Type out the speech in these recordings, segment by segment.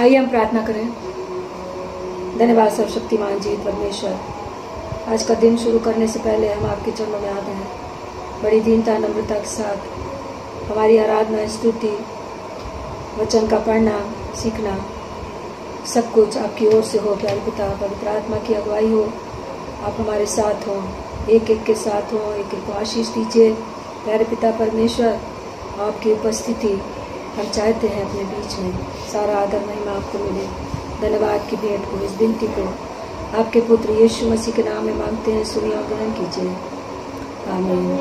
आइए हम प्रार्थना करें। धन्यवाद सर्वशक्तिमान जी परमेश्वर, आज का दिन शुरू करने से पहले हम आपके चरणों में आते हैं। बड़ी दीनता नम्रता के साथ हमारी आराधना, स्तुति, वचन का पढ़ना, सीखना, सब कुछ आपकी ओर से हो। प्यारे पिता, पवित्र आत्मा की अगुवाई हो, आप हमारे साथ हों, एक एक के साथ हों, एक एक को आशीष दीजिए। प्यारे पिता परमेश्वर, आपकी उपस्थिति हम चाहते हैं अपने बीच में। सारा आदर महिमा आपको मिले। धन्यवाद की भेंट को, इस विनती को आपके पुत्र यीशु मसीह के नाम में मांगते हैं, सुनिए और ग्रहण कीजिए। आमीन।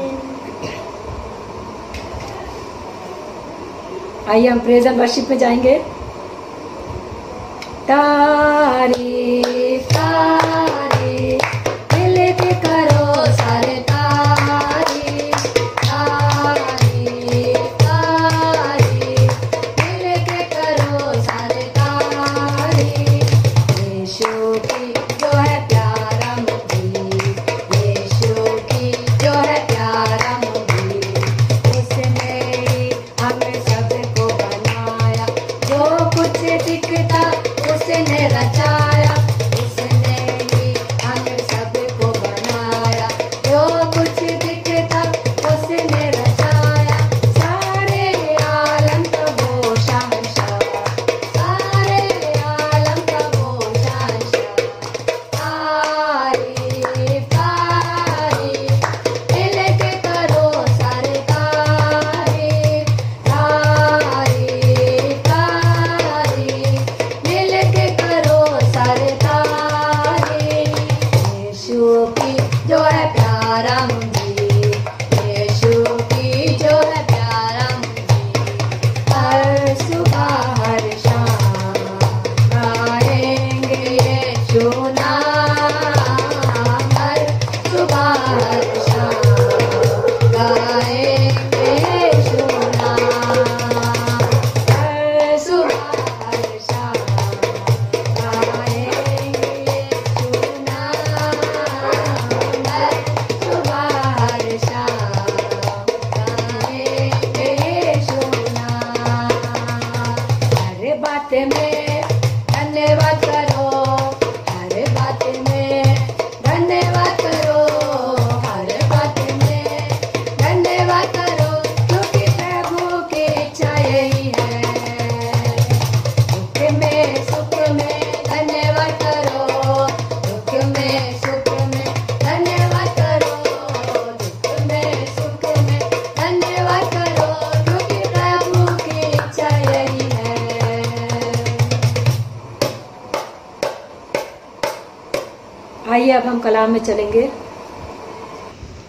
आइए हम प्रेज एंड वर्शिप में जाएंगे। तारीफ तारीफ दिल के करो सारे तारीफ तारीफ तारीफ दिल के करो सारे तारीफ। यीशु की जो है प्यारा मुझे, यीशु की जो है प्यारा मुझे, उसने हमें सबको बनाया, जो कुछ दिखता उसने रचाया, उसने ही हमें सबको बनाया, जो कुछ दिखता उसने रचाया। सारे आलम का वो शहंशाह, सारे आलम का वो शहंशाह। तारीफ तारीफ दिल के करो सारे तारीफ तारीफ तारीफ दिल के करो सारे तारीफ। यीशु की जो है प्यारा मुझे, यीशु की जो है प्यारा मुझे, हर सुबह हर शाम गाएंगे यीशु नाम, हर सुबह हर शाम गाएंगे यीशु नाम, हर सुबह हर शाम गाएंगे यीशु नाम, हर सुबह हर शाम गाएंगे यीशु नाम। हर बात में धन्यवाद करो, हर बात में धन्यवाद करो, हर बात में धन्यवाद करो, क्योंकि प्रभु की इच्छा यही है। दुख में सुख में धन्यवाद करो, दुख में सुख में धन्यवाद करो, दुख में सुख में धन्यवाद करो, क्योंकि प्रभु की इच्छा यही है। आइए अब हम कलाम में चलेंगे।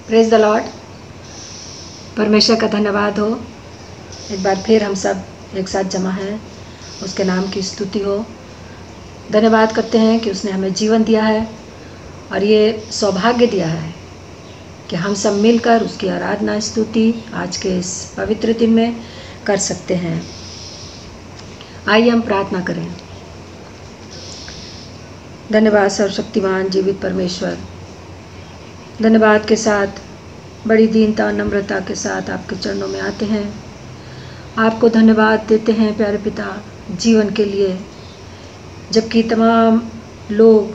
Praise the Lord. परमेश्वर का धन्यवाद हो, एक बार फिर हम सब एक साथ जमा हैं, उसके नाम की स्तुति हो। धन्यवाद करते हैं कि उसने हमें जीवन दिया है और ये सौभाग्य दिया है कि हम सब मिलकर उसकी आराधना, स्तुति आज के इस पवित्र दिन में कर सकते हैं। आइए हम प्रार्थना करें। धन्यवाद सर्वशक्तिमान जीवित परमेश्वर, धन्यवाद के साथ बड़ी दीनता और नम्रता के साथ आपके चरणों में आते हैं। आपको धन्यवाद देते हैं प्यारे पिता जीवन के लिए, जबकि तमाम लोग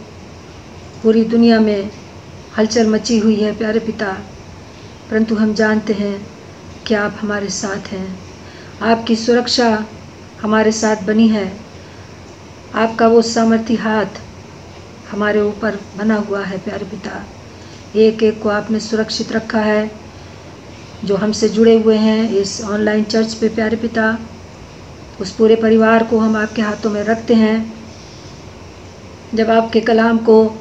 पूरी दुनिया में हलचल मची हुई है प्यारे पिता, परंतु हम जानते हैं कि आप हमारे साथ हैं। आपकी सुरक्षा हमारे साथ बनी है, आपका वो सामर्थी हाथ हमारे ऊपर बना हुआ है प्यारे पिता। एक एक को आपने सुरक्षित रखा है, जो हमसे जुड़े हुए हैं इस ऑनलाइन चर्च पे प्यारे पिता, उस पूरे परिवार को हम आपके हाथों में रखते हैं। जब आपके कलाम को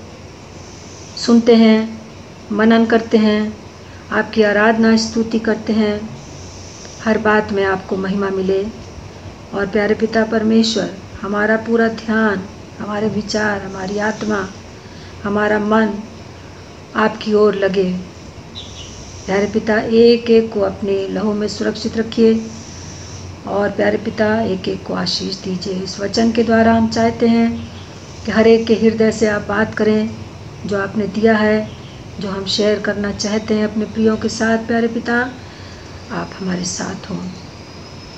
सुनते हैं, मनन करते हैं, आपकी आराधना स्तुति करते हैं, हर बात में आपको महिमा मिले। और प्यारे पिता परमेश्वर, हमारा पूरा ध्यान, हमारे विचार, हमारी आत्मा, हमारा मन आपकी ओर लगे। प्यारे पिता एक एक को अपने लहू में सुरक्षित रखिए और प्यारे पिता एक एक को आशीष दीजिए। इस वचन के द्वारा हम चाहते हैं कि हर एक के हृदय से आप बात करें, जो आपने दिया है, जो हम शेयर करना चाहते हैं अपने प्रियों के साथ। प्यारे पिता आप हमारे साथ हों,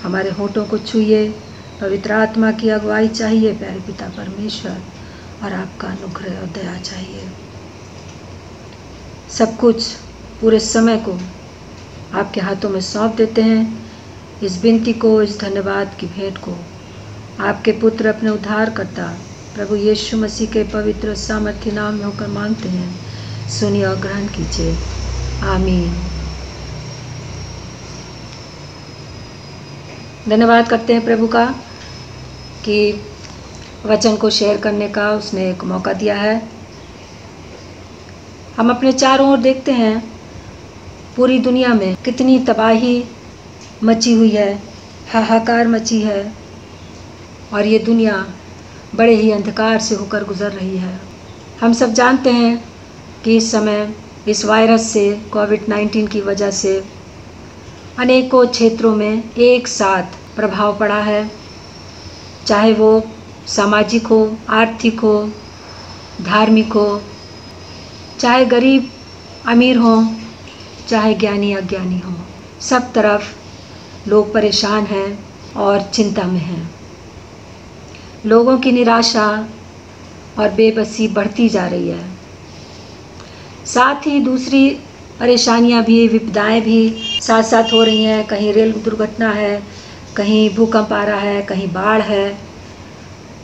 हमारे होठों को छूइए, पवित्र आत्मा की अगुवाई चाहिए प्यारे पिता परमेश्वर, और आपका अनुग्रह और दया चाहिए। सब कुछ पूरे समय को आपके हाथों में सौंप देते हैं। इस विनती को, इस धन्यवाद की भेंट को आपके पुत्र अपने उद्धारकर्ता प्रभु यीशु मसीह के पवित्र सामर्थ्य नाम में होकर मांगते हैं। सुनिए और ग्रहण कीजिए। आमीन। धन्यवाद करते हैं प्रभु का कि वचन को शेयर करने का उसने एक मौका दिया है। हम अपने चारों ओर देखते हैं पूरी दुनिया में कितनी तबाही मची हुई है, हाहाकार मची है, और ये दुनिया बड़े ही अंधकार से होकर गुजर रही है। हम सब जानते हैं कि इस समय इस वायरस से, कोविड-19 की वजह से अनेकों क्षेत्रों में एक साथ प्रभाव पड़ा है, चाहे वो सामाजिक हो, आर्थिक हो, धार्मिक हो, चाहे गरीब अमीर हो, चाहे ज्ञानी अज्ञानी हो। सब तरफ लोग परेशान हैं और चिंता में हैं। लोगों की निराशा और बेबसी बढ़ती जा रही है। साथ ही दूसरी परेशानियां भी, विपदाएं भी साथ साथ हो रही हैं। कहीं रेल दुर्घटना है, कहीं भूकंप आ रहा है, कहीं बाढ़ है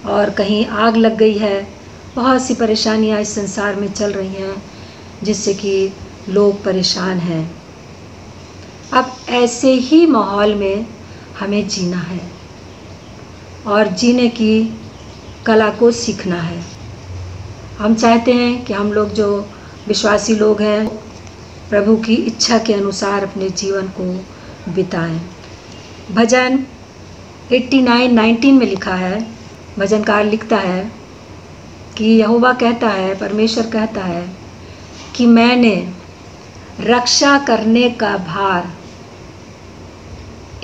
और कहीं आग लग गई है। बहुत सी परेशानियां इस संसार में चल रही हैं जिससे कि लोग परेशान हैं। अब ऐसे ही माहौल में हमें जीना है और जीने की कला को सीखना है। हम चाहते हैं कि हम लोग जो विश्वासी लोग हैं प्रभु की इच्छा के अनुसार अपने जीवन को बिताएं। भजन 89:19 में लिखा है, भजनकार लिखता है कि यहोवा कहता है, परमेश्वर कहता है कि मैंने रक्षा करने का भार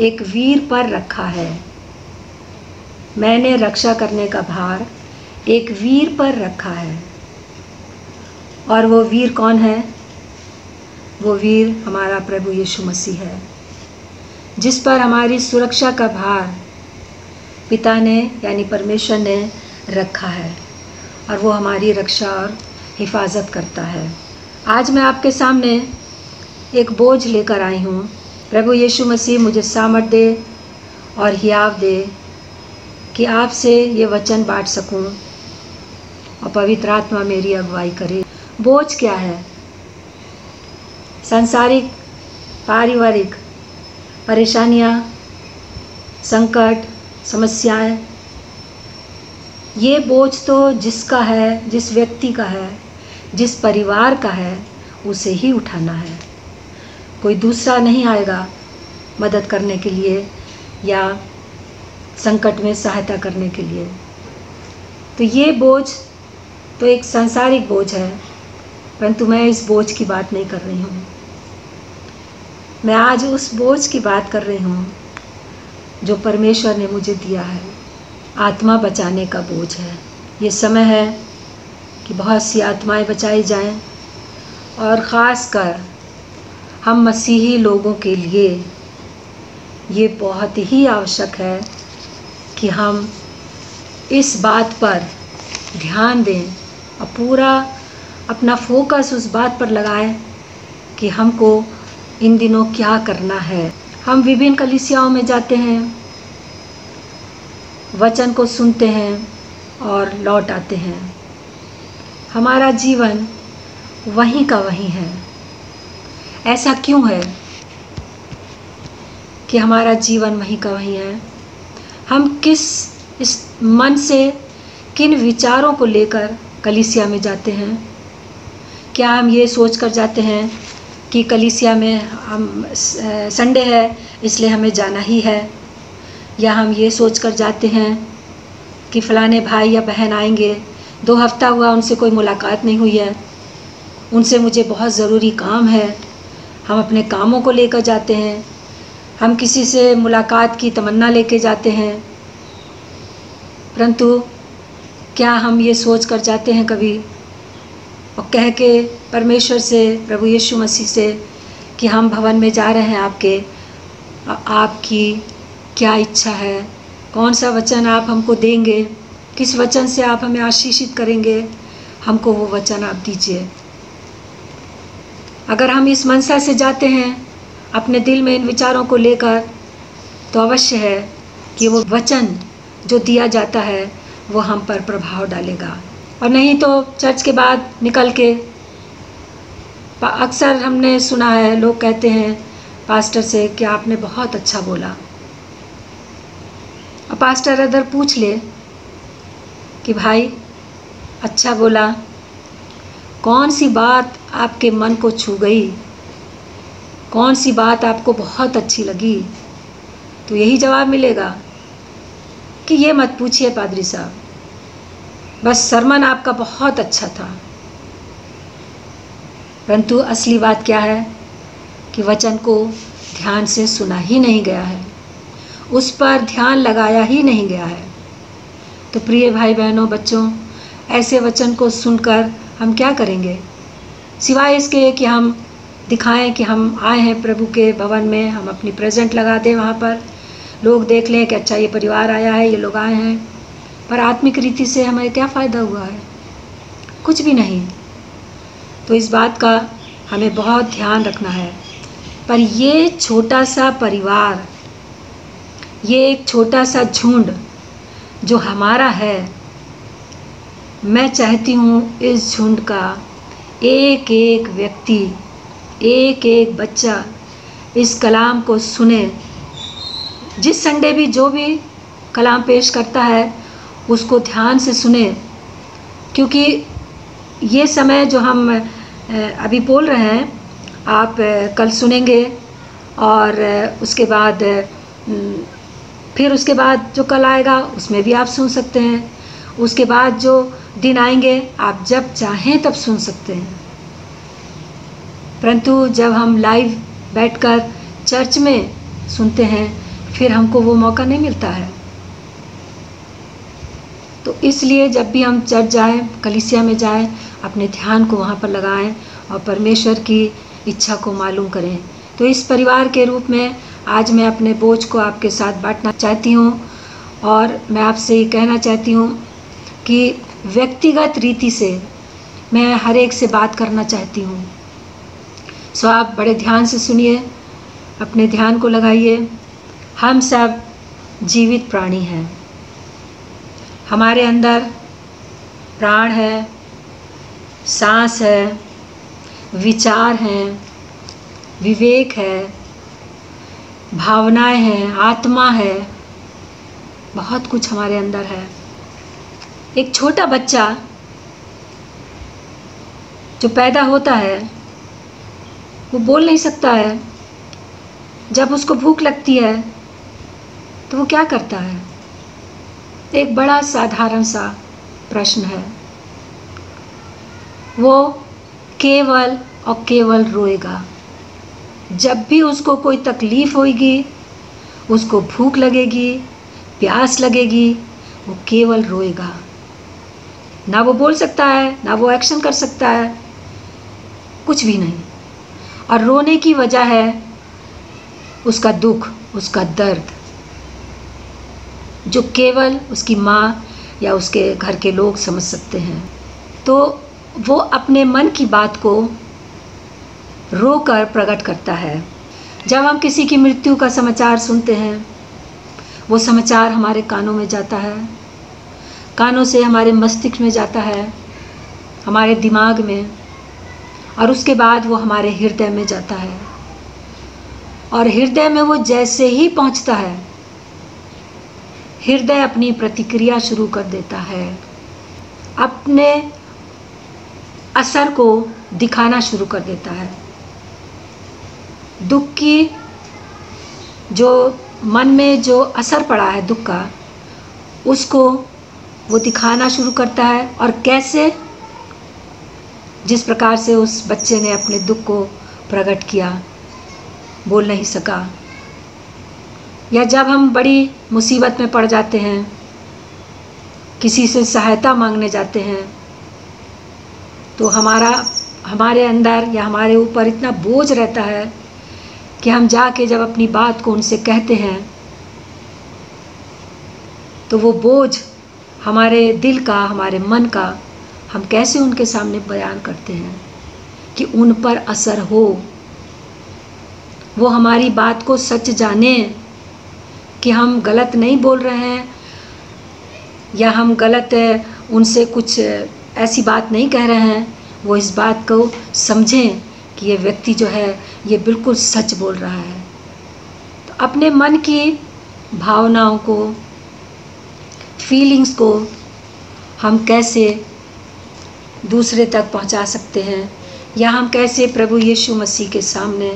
एक वीर पर रखा है। मैंने रक्षा करने का भार एक वीर पर रखा है। और वो वीर कौन है? वो वीर हमारा प्रभु यीशु मसीह है, जिस पर हमारी सुरक्षा का भार पिता ने यानी परमेश्वर ने रखा है, और वो हमारी रक्षा और हिफाजत करता है। आज मैं आपके सामने एक बोझ लेकर आई हूँ। प्रभु यीशु मसीह मुझे सामर्थ दे और हियाव दे कि आपसे ये वचन बांट सकूं और पवित्र आत्मा मेरी अगुवाई करे। बोझ क्या है? सांसारिक, पारिवारिक परेशानियाँ, संकट, समस्याएं। ये बोझ तो जिसका है, जिस व्यक्ति का है, जिस परिवार का है, उसे ही उठाना है। कोई दूसरा नहीं आएगा मदद करने के लिए या संकट में सहायता करने के लिए। तो ये बोझ तो एक सांसारिक बोझ है, परंतु मैं इस बोझ की बात नहीं कर रही हूँ। मैं आज उस बोझ की बात कर रही हूँ जो परमेश्वर ने मुझे दिया है। आत्मा बचाने का बोझ है। ये समय है कि बहुत सी आत्माएं बचाई जाएं, और ख़ास कर हम मसीही लोगों के लिए ये बहुत ही आवश्यक है कि हम इस बात पर ध्यान दें और पूरा अपना फोकस उस बात पर लगाएं कि हमको इन दिनों क्या करना है। हम विभिन्न कलीसियाओं में जाते हैं, वचन को सुनते हैं और लौट आते हैं। हमारा जीवन वहीं का वहीं है। ऐसा क्यों है कि हमारा जीवन वहीं का वहीं है? हम किस इस मन से किन विचारों को लेकर कलीसिया में जाते हैं? क्या हम ये सोच कर जाते हैं कि कलीसिया में हम संडे है इसलिए हमें जाना ही है, या हम ये सोच कर जाते हैं कि फ़लाने भाई या बहन आएंगे, 2 हफ्ता हुआ उनसे कोई मुलाकात नहीं हुई है, उनसे मुझे बहुत ज़रूरी काम है। हम अपने कामों को लेकर जाते हैं, हम किसी से मुलाकात की तमन्ना लेके जाते हैं, परंतु क्या हम ये सोच कर जाते हैं कभी और कह के परमेश्वर से, प्रभु यीशु मसीह से कि हम भवन में जा रहे हैं आपके, आपकी क्या इच्छा है, कौन सा वचन आप हमको देंगे, किस वचन से आप हमें आशीषित करेंगे, हमको वो वचन आप दीजिए। अगर हम इस मनसा से जाते हैं अपने दिल में इन विचारों को लेकर, तो अवश्य है कि वो वचन जो दिया जाता है वो हम पर प्रभाव डालेगा। और नहीं तो चर्च के बाद निकल के अक्सर हमने सुना है, लोग कहते हैं पास्टर से कि आपने बहुत अच्छा बोला। और पास्टर अगर पूछ ले कि भाई अच्छा बोला, कौन सी बात आपके मन को छू गई, कौन सी बात आपको बहुत अच्छी लगी, तो यही जवाब मिलेगा कि ये मत पूछिए पादरी साहब, बस सरमन आपका बहुत अच्छा था। परंतु असली बात क्या है कि वचन को ध्यान से सुना ही नहीं गया है, उस पर ध्यान लगाया ही नहीं गया है। तो प्रिय भाई बहनों, बच्चों, ऐसे वचन को सुनकर हम क्या करेंगे, सिवाय इसके कि हम दिखाएं कि हम आए हैं प्रभु के भवन में, हम अपनी प्रेजेंट लगा दें, वहाँ पर लोग देख लें कि अच्छा ये परिवार आया है, ये लोग आए हैं, पर आत्मिक रीति से हमें क्या फ़ायदा हुआ है? कुछ भी नहीं। तो इस बात का हमें बहुत ध्यान रखना है। पर ये छोटा सा परिवार, ये एक छोटा सा झुंड जो हमारा है, मैं चाहती हूँ इस झुंड का एक एक व्यक्ति, एक एक बच्चा इस कलाम को सुने। जिस संडे भी जो भी कलाम पेश करता है उसको ध्यान से सुने, क्योंकि ये समय जो हम अभी बोल रहे हैं आप कल सुनेंगे, और उसके बाद फिर उसके बाद जो कल आएगा उसमें भी आप सुन सकते हैं। उसके बाद जो दिन आएंगे आप जब चाहें तब सुन सकते हैं। परंतु जब हम लाइव बैठकर चर्च में सुनते हैं फिर हमको वो मौका नहीं मिलता है। तो इसलिए जब भी हम चर्च जाएं, कलीसिया में जाएं, अपने ध्यान को वहाँ पर लगाएं और परमेश्वर की इच्छा को मालूम करें। तो इस परिवार के रूप में आज मैं अपने बोझ को आपके साथ बांटना चाहती हूँ, और मैं आपसे ये कहना चाहती हूँ कि व्यक्तिगत रीति से मैं हर एक से बात करना चाहती हूँ। सो आप बड़े ध्यान से सुनिए, अपने ध्यान को लगाइए। हम सब जीवित प्राणी हैं, हमारे अंदर प्राण है, सांस है, विचार हैं, विवेक है, भावनाएं हैं, आत्मा है, बहुत कुछ हमारे अंदर है। एक छोटा बच्चा जो पैदा होता है वो बोल नहीं सकता है। जब उसको भूख लगती है तो वो क्या करता है? एक बड़ा साधारण सा प्रश्न है, वो केवल और केवल रोएगा। जब भी उसको कोई तकलीफ़ होगी, उसको भूख लगेगी, प्यास लगेगी, वो केवल रोएगा। ना वो बोल सकता है, ना वो एक्शन कर सकता है, कुछ भी नहीं। और रोने की वजह है उसका दुख, उसका दर्द, जो केवल उसकी माँ या उसके घर के लोग समझ सकते हैं। तो वो अपने मन की बात को रोकर प्रकट करता है। जब हम किसी की मृत्यु का समाचार सुनते हैं, वो समाचार हमारे कानों में जाता है, कानों से हमारे मस्तिष्क में जाता है, हमारे दिमाग में, और उसके बाद वो हमारे हृदय में जाता है। और हृदय में वो जैसे ही पहुंचता है, हृदय अपनी प्रतिक्रिया शुरू कर देता है, अपने असर को दिखाना शुरू कर देता है। दुख की जो मन में जो असर पड़ा है दुख का, उसको वो दिखाना शुरू करता है। और कैसे? जिस प्रकार से उस बच्चे ने अपने दुख को प्रकट किया, बोल नहीं सका। या जब हम बड़ी मुसीबत में पड़ जाते हैं, किसी से सहायता मांगने जाते हैं, तो हमारे अंदर या हमारे ऊपर इतना बोझ रहता है कि हम जाके जब अपनी बात को उनसे कहते हैं तो वो बोझ हमारे दिल का, हमारे मन का, हम कैसे उनके सामने बयान करते हैं कि उन पर असर हो, वो हमारी बात को सच जाने कि हम गलत नहीं बोल रहे हैं या हम गलत उनसे कुछ ऐसी बात नहीं कह रहे हैं। वो इस बात को समझें कि ये व्यक्ति जो है ये बिल्कुल सच बोल रहा है। तो अपने मन की भावनाओं को, फीलिंग्स को हम कैसे दूसरे तक पहुंचा सकते हैं, या हम कैसे प्रभु यीशु मसीह के सामने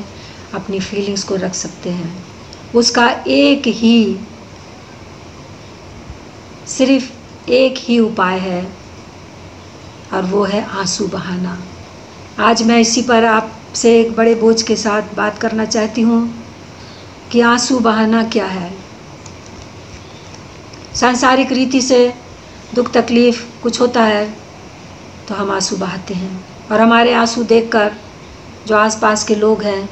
अपनी फीलिंग्स को रख सकते हैं। उसका सिर्फ एक ही उपाय है और वो है आंसू बहाना। आज मैं इसी पर आपसे एक बड़े बोझ के साथ बात करना चाहती हूँ कि आंसू बहाना क्या है। सांसारिक रीति से दुख तकलीफ़ कुछ होता है तो हम आंसू बहाते हैं, और हमारे आंसू देखकर जो आसपास के लोग हैं,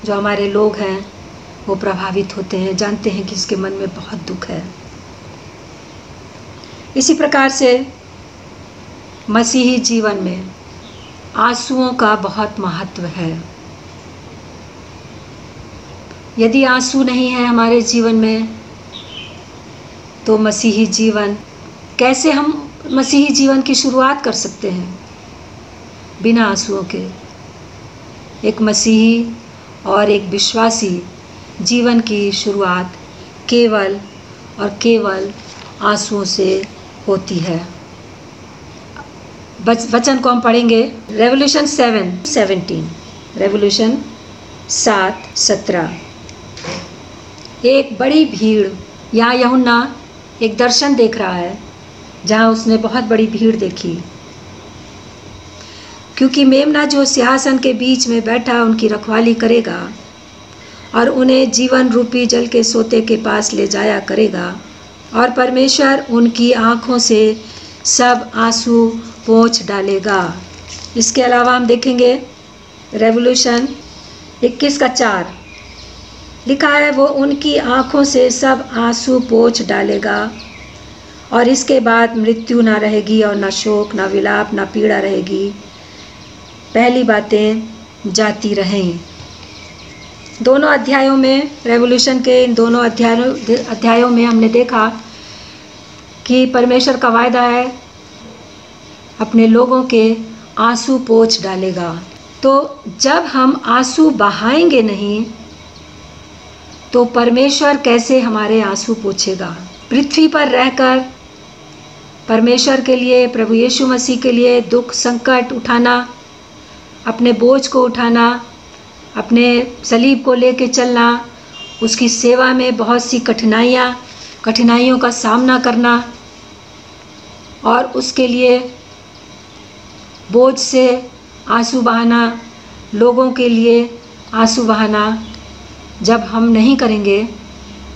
जो हमारे लोग हैं, वो प्रभावित होते हैं, जानते हैं कि इसके मन में बहुत दुख है। इसी प्रकार से मसीही जीवन में आंसुओं का बहुत महत्व है। यदि आंसू नहीं है हमारे जीवन में तो मसीही जीवन, कैसे हम मसीही जीवन की शुरुआत कर सकते हैं बिना आंसुओं के। एक मसीही और एक विश्वासी जीवन की शुरुआत केवल और केवल आंसुओं से होती है। वचन को हम पढ़ेंगे रेवोल्यूशन 7:17, रेवोल्यूशन 7:17। एक बड़ी भीड़, यहाँ यूहन्ना एक दर्शन देख रहा है जहाँ उसने बहुत बड़ी भीड़ देखी, क्योंकि मेमना जो सिंहासन के बीच में बैठा उनकी रखवाली करेगा और उन्हें जीवन रूपी जल के सोते के पास ले जाया करेगा, और परमेश्वर उनकी आँखों से सब आंसू पोंछ डालेगा। इसके अलावा हम देखेंगे रेवोल्यूशन 21:4 लिखा है, वो उनकी आँखों से सब आंसू पोंछ डालेगा और इसके बाद मृत्यु ना रहेगी और ना शोक, ना विलाप, ना पीड़ा रहेगी, पहली बातें जाती रहें। दोनों अध्यायों में, रेवोल्यूशन के इन दोनों अध्यायों में हमने देखा कि परमेश्वर का वायदा है अपने लोगों के आंसू पोंछ डालेगा। तो जब हम आंसू बहाएंगे नहीं तो परमेश्वर कैसे हमारे आंसू पोंछेगा। पृथ्वी पर रहकर परमेश्वर के लिए, प्रभु यीशु मसीह के लिए दुख संकट उठाना, अपने बोझ को उठाना, अपने सलीब को लेके चलना, उसकी सेवा में बहुत सी कठिनाइयों का सामना करना और उसके लिए बोझ से आंसू बहाना, लोगों के लिए आंसू बहाना, जब हम नहीं करेंगे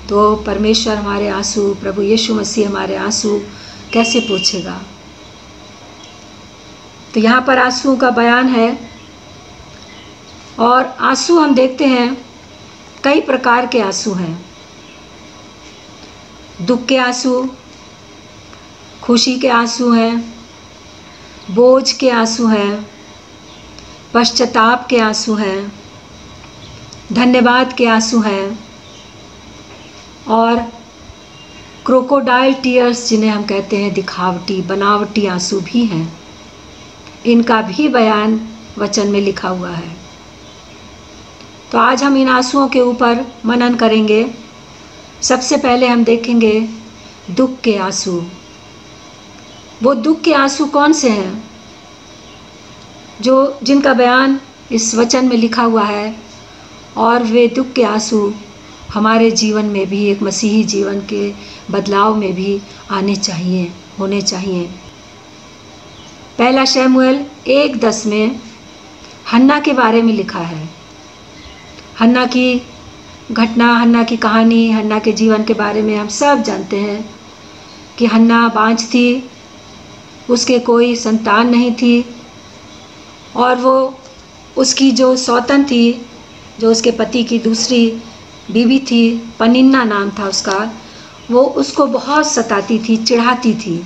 तो परमेश्वर हमारे आंसू, प्रभु यीशु मसीह हमारे आंसू कैसे पोंछेगा। तो यहाँ पर आंसुओं का बयान है, और आंसू हम देखते हैं कई प्रकार के आंसू हैं। दुख के आंसू, खुशी के आंसू हैं, बोझ के आंसू हैं, पश्चाताप के आंसू हैं, धन्यवाद के आंसू हैं, और क्रोकोडाइल टीयर्स जिन्हें हम कहते हैं, दिखावटी बनावटी आंसू भी हैं। इनका भी बयान वचन में लिखा हुआ है। तो आज हम इन आंसुओं के ऊपर मनन करेंगे। सबसे पहले हम देखेंगे दुख के आंसू। वो दुख के आंसू कौन से हैं जिनका बयान इस वचन में लिखा हुआ है, और वे दुख के आंसू हमारे जीवन में भी, एक मसीही जीवन के बदलाव में भी आने चाहिए, होने चाहिए। पहला शमूएल 1:10 में हन्ना के बारे में लिखा है। हन्ना की घटना, हन्ना की कहानी, हन्ना के जीवन के बारे में हम सब जानते हैं कि हन्ना बांझ थी, उसके कोई संतान नहीं थी, और वो उसकी जो सौतन थी, जो उसके पति की दूसरी बीवी थी, पनिन्ना नाम था उसका, वो उसको बहुत सताती थी, चिढ़ाती थी,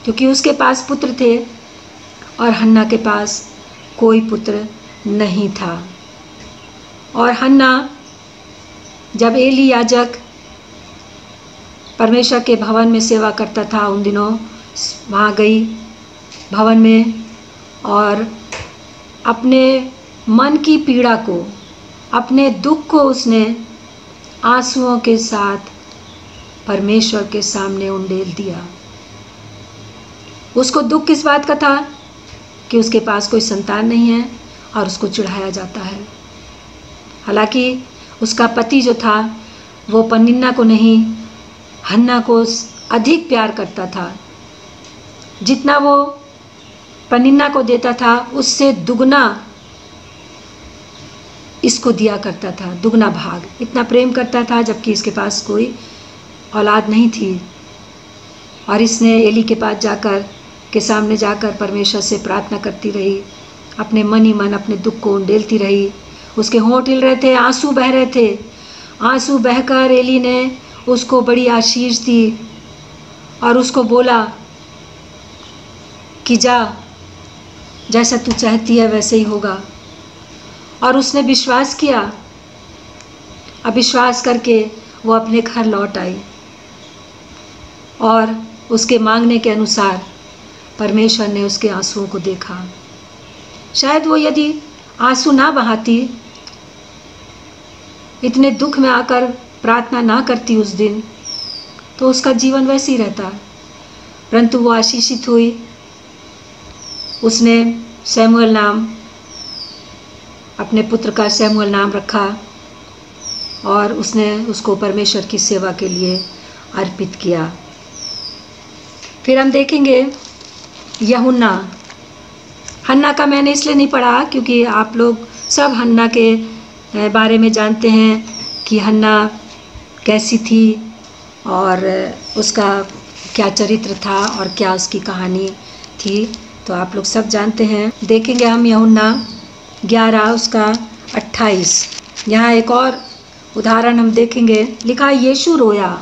क्योंकि उसके पास पुत्र थे और हन्ना के पास कोई पुत्र नहीं था। और हन्ना जब एली याजक परमेश्वर के भवन में सेवा करता था, उन दिनों वहाँ गई भवन में और अपने मन की पीड़ा को, अपने दुख को उसने आंसुओं के साथ परमेश्वर के सामने उंडेल दिया। उसको दुख किस बात का था कि उसके पास कोई संतान नहीं है और उसको चिढ़ाया जाता है। हालांकि उसका पति जो था वो पनिन्ना को नहीं, हन्ना को अधिक प्यार करता था। जितना वो पनिन्ना को देता था उससे दुगना इसको दिया करता था, दुगना भाग। इतना प्रेम करता था जबकि इसके पास कोई औलाद नहीं थी। और इसने एली के पास जाकर के सामने जाकर परमेश्वर से प्रार्थना करती रही, अपने मन ही मन अपने दुख को उंडेलती रही। उसके होंठ हिल रहे थे, आंसू बह रहे थे। आंसू बहकर एली ने उसको बड़ी आशीष दी और उसको बोला कि जा, जैसा तू चाहती है वैसे ही होगा। और उसने विश्वास किया। अब विश्वास करके वो अपने घर लौट आई और उसके मांगने के अनुसार परमेश्वर ने उसके आंसुओं को देखा। शायद वो यदि आंसू ना बहाती, इतने दुख में आकर प्रार्थना ना करती उस दिन, तो उसका जीवन वैसे ही रहता। परंतु वो आशीषित हुई। उसने शमूएल नाम, अपने पुत्र का शमूएल नाम रखा और उसने उसको परमेश्वर की सेवा के लिए अर्पित किया। फिर हम देखेंगे यूहन्ना। हन्ना का मैंने इसलिए नहीं पढ़ा क्योंकि आप लोग सब हन्ना के बारे में जानते हैं कि हन्ना कैसी थी और उसका क्या चरित्र था और क्या उसकी कहानी थी, तो आप लोग सब जानते हैं। देखेंगे हम यूहन्ना 11 उसका 28। यहाँ एक और उदाहरण हम देखेंगे। लिखा है यीशु रोया।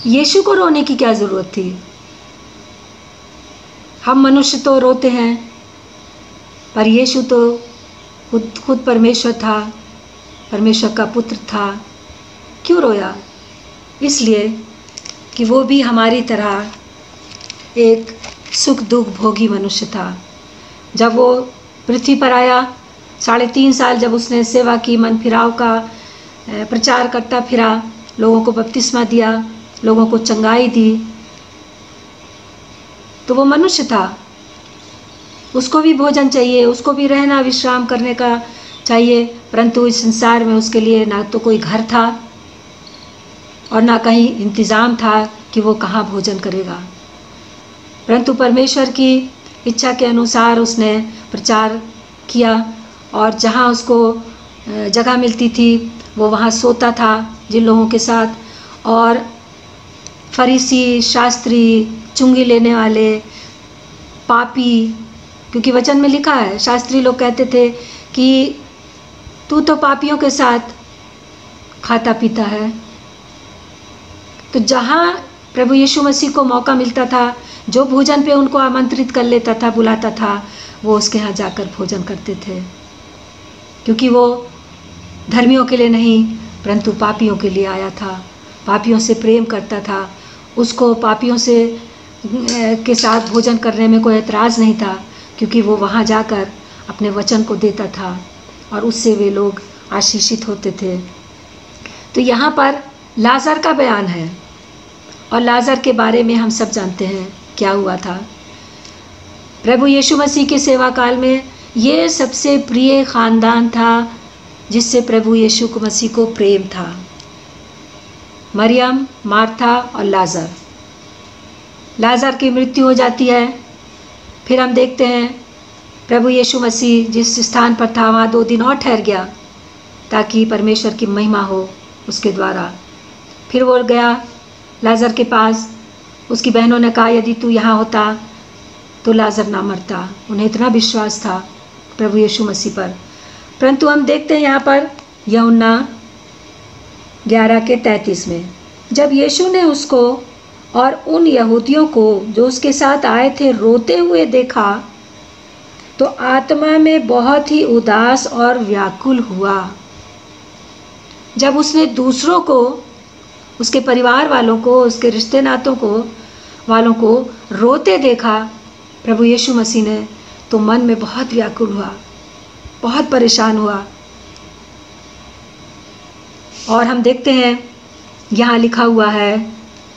यीशु को रोने की क्या ज़रूरत थी? हम मनुष्य तो रोते हैं, पर यीशु तो खुद परमेश्वर था, परमेश्वर का पुत्र था। क्यों रोया? इसलिए कि वो भी हमारी तरह एक सुख दुख भोगी मनुष्य था। जब वो पृथ्वी पर आया, 3.5 साल जब उसने सेवा की, मन फिराव का प्रचार करता फिरा, लोगों को बपतिस्मा दिया, लोगों को चंगाई दी, तो वो मनुष्य था। उसको भी भोजन चाहिए, उसको भी रहना विश्राम करने का चाहिए, परंतु इस संसार में उसके लिए ना तो कोई घर था और ना कहीं इंतज़ाम था कि वो कहाँ भोजन करेगा। परंतु परमेश्वर की इच्छा के अनुसार उसने प्रचार किया और जहाँ उसको जगह मिलती थी वो वहाँ सोता था जिन लोगों के साथ। और फरीसी, शास्त्री, चुंगी लेने वाले, पापी, क्योंकि वचन में लिखा है, शास्त्री लोग कहते थे कि तू तो पापियों के साथ खाता पीता है। तो जहाँ प्रभु यीशु मसीह को मौका मिलता था, जो भोजन पे उनको आमंत्रित कर लेता था, बुलाता था, वो उसके यहाँ जाकर भोजन करते थे, क्योंकि वो धर्मियों के लिए नहीं परंतु पापियों के लिए आया था। पापियों से प्रेम करता था। उसको पापियों से के साथ भोजन करने में कोई एतराज़ नहीं था, क्योंकि वो वहाँ जाकर अपने वचन को देता था और उससे वे लोग आशीषित होते थे। तो यहाँ पर लाज़र का बयान है और लाज़र के बारे में हम सब जानते हैं क्या हुआ था। प्रभु यीशु मसीह के सेवा काल में ये सबसे प्रिय ख़ानदान था जिससे प्रभु यीशु मसीह को प्रेम था। मरियम, मार्था और लाज़र। लाज़र की मृत्यु हो जाती है। फिर हम देखते हैं प्रभु यीशु मसीह जिस स्थान पर था वहाँ 2 दिन और ठहर गया ताकि परमेश्वर की महिमा हो उसके द्वारा। फिर वो गया लाज़र के पास। उसकी बहनों ने कहा यदि तू यहाँ होता तो लाज़र ना मरता। उन्हें इतना विश्वास था प्रभु यीशु मसीह पर। परंतु हम देखते हैं यहाँ पर यूहन्ना 11:33 में, जब यीशु ने उसको और उन यहूदियों को जो उसके साथ आए थे रोते हुए देखा तो आत्मा में बहुत ही उदास और व्याकुल हुआ। जब उसने दूसरों को, उसके परिवार वालों को, उसके रिश्ते नातों को वालों को रोते देखा प्रभु यीशु मसीह ने, तो मन में बहुत व्याकुल हुआ, बहुत परेशान हुआ। और हम देखते हैं यहाँ लिखा हुआ है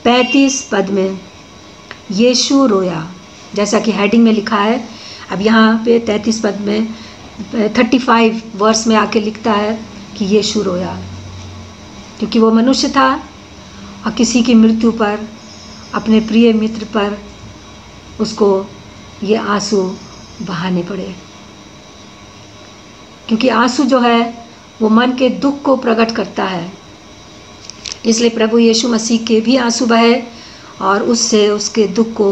35 पद में, यीशु रोया, जैसा कि हेडिंग में लिखा है। अब यहाँ पे 33 पद में 35 वर्स में आके लिखता है कि यीशु रोया, क्योंकि वो मनुष्य था और किसी की मृत्यु पर, अपने प्रिय मित्र पर उसको ये आंसू बहाने पड़े, क्योंकि आंसू जो है वो मन के दुख को प्रकट करता है। इसलिए प्रभु यीशु मसीह के भी आंसू बहे और उससे उसके दुख को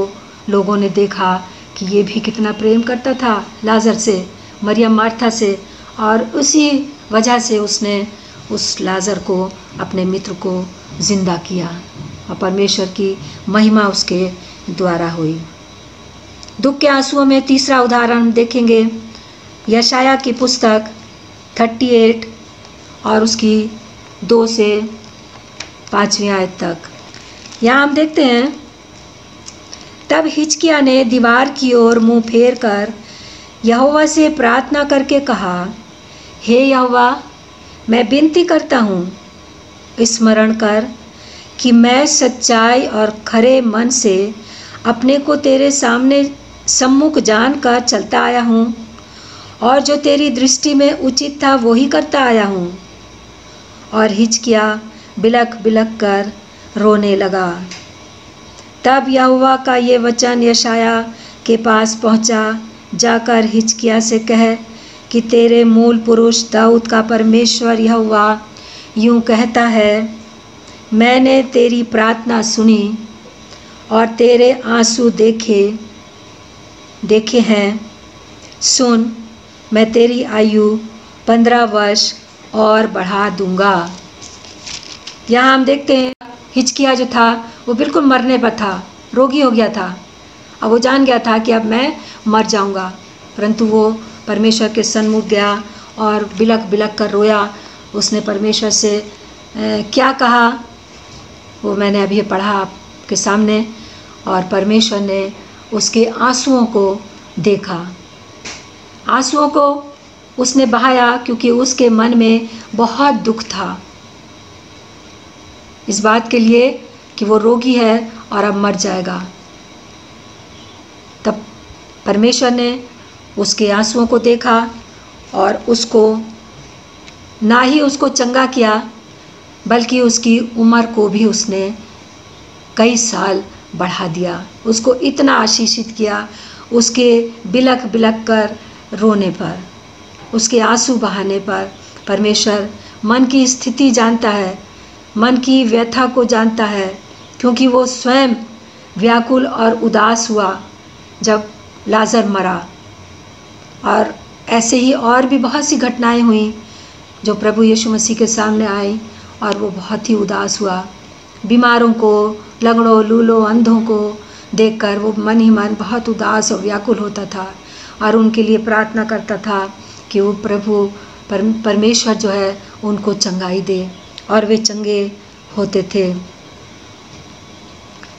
लोगों ने देखा कि ये भी कितना प्रेम करता था लाजर से, मरियम मार्था से, और उसी वजह से उसने उस लाजर को, अपने मित्र को जिंदा किया और परमेश्वर की महिमा उसके द्वारा हुई। दुख के आंसुओं में तीसरा उदाहरण देखेंगे यशाया की पुस्तक 38 और उसकी 2 से 5वीं आयत तक। यहाँ हम देखते हैं, तब हिजकिय्याह ने दीवार की ओर मुंह फेर कर यहोवा से प्रार्थना करके कहा, हे यहोवा, मैं विनती करता हूँ, स्मरण कर कि मैं सच्चाई और खरे मन से अपने को तेरे सामने सम्मुख जान कर चलता आया हूँ और जो तेरी दृष्टि में उचित था वही करता आया हूँ। और हिजकिय्याह बिलख बिलख कर रोने लगा। तब यहोवा का ये वचन यशाया के पास पहुँचा, जाकर हिजकिय्याह से कह कि तेरे मूल पुरुष दाऊद का परमेश्वर यहोवा यूँ कहता है, मैंने तेरी प्रार्थना सुनी और तेरे आंसू देखे हैं। सुन, मैं तेरी आयु 15 वर्ष और बढ़ा दूंगा। यहाँ हम देखते हैं हिजकिय्याह जो था वो बिल्कुल मरने पर था, रोगी हो गया था। अब वो जान गया था कि अब मैं मर जाऊंगा, परंतु वो परमेश्वर के सन्मुख गया और बिलख बिलख कर रोया। उसने परमेश्वर से क्या कहा वो मैंने अभी पढ़ा आपके सामने, और परमेश्वर ने उसके आंसुओं को देखा। आंसुओं को उसने बहाया क्योंकि उसके मन में बहुत दुख था इस बात के लिए कि वो रोगी है और अब मर जाएगा। तब परमेश्वर ने उसके आंसुओं को देखा और उसको ना ही उसको चंगा किया, बल्कि उसकी उम्र को भी उसने कई साल बढ़ा दिया। उसको इतना आशीषित किया उसके बिलख बिलख कर रोने पर, उसके आंसू बहाने पर। परमेश्वर मन की स्थिति जानता है, मन की व्यथा को जानता है, क्योंकि वो स्वयं व्याकुल और उदास हुआ जब लाजर मरा। और ऐसे ही और भी बहुत सी घटनाएं हुई जो प्रभु यीशु मसीह के सामने आई और वो बहुत ही उदास हुआ। बीमारों को, लंगड़ों, लूलों, अंधों को देखकर वो मन ही मन बहुत उदास और व्याकुल होता था और उनके लिए प्रार्थना करता था कि वो प्रभु परमेश्वर जो है उनको चंगाई दे, और वे चंगे होते थे।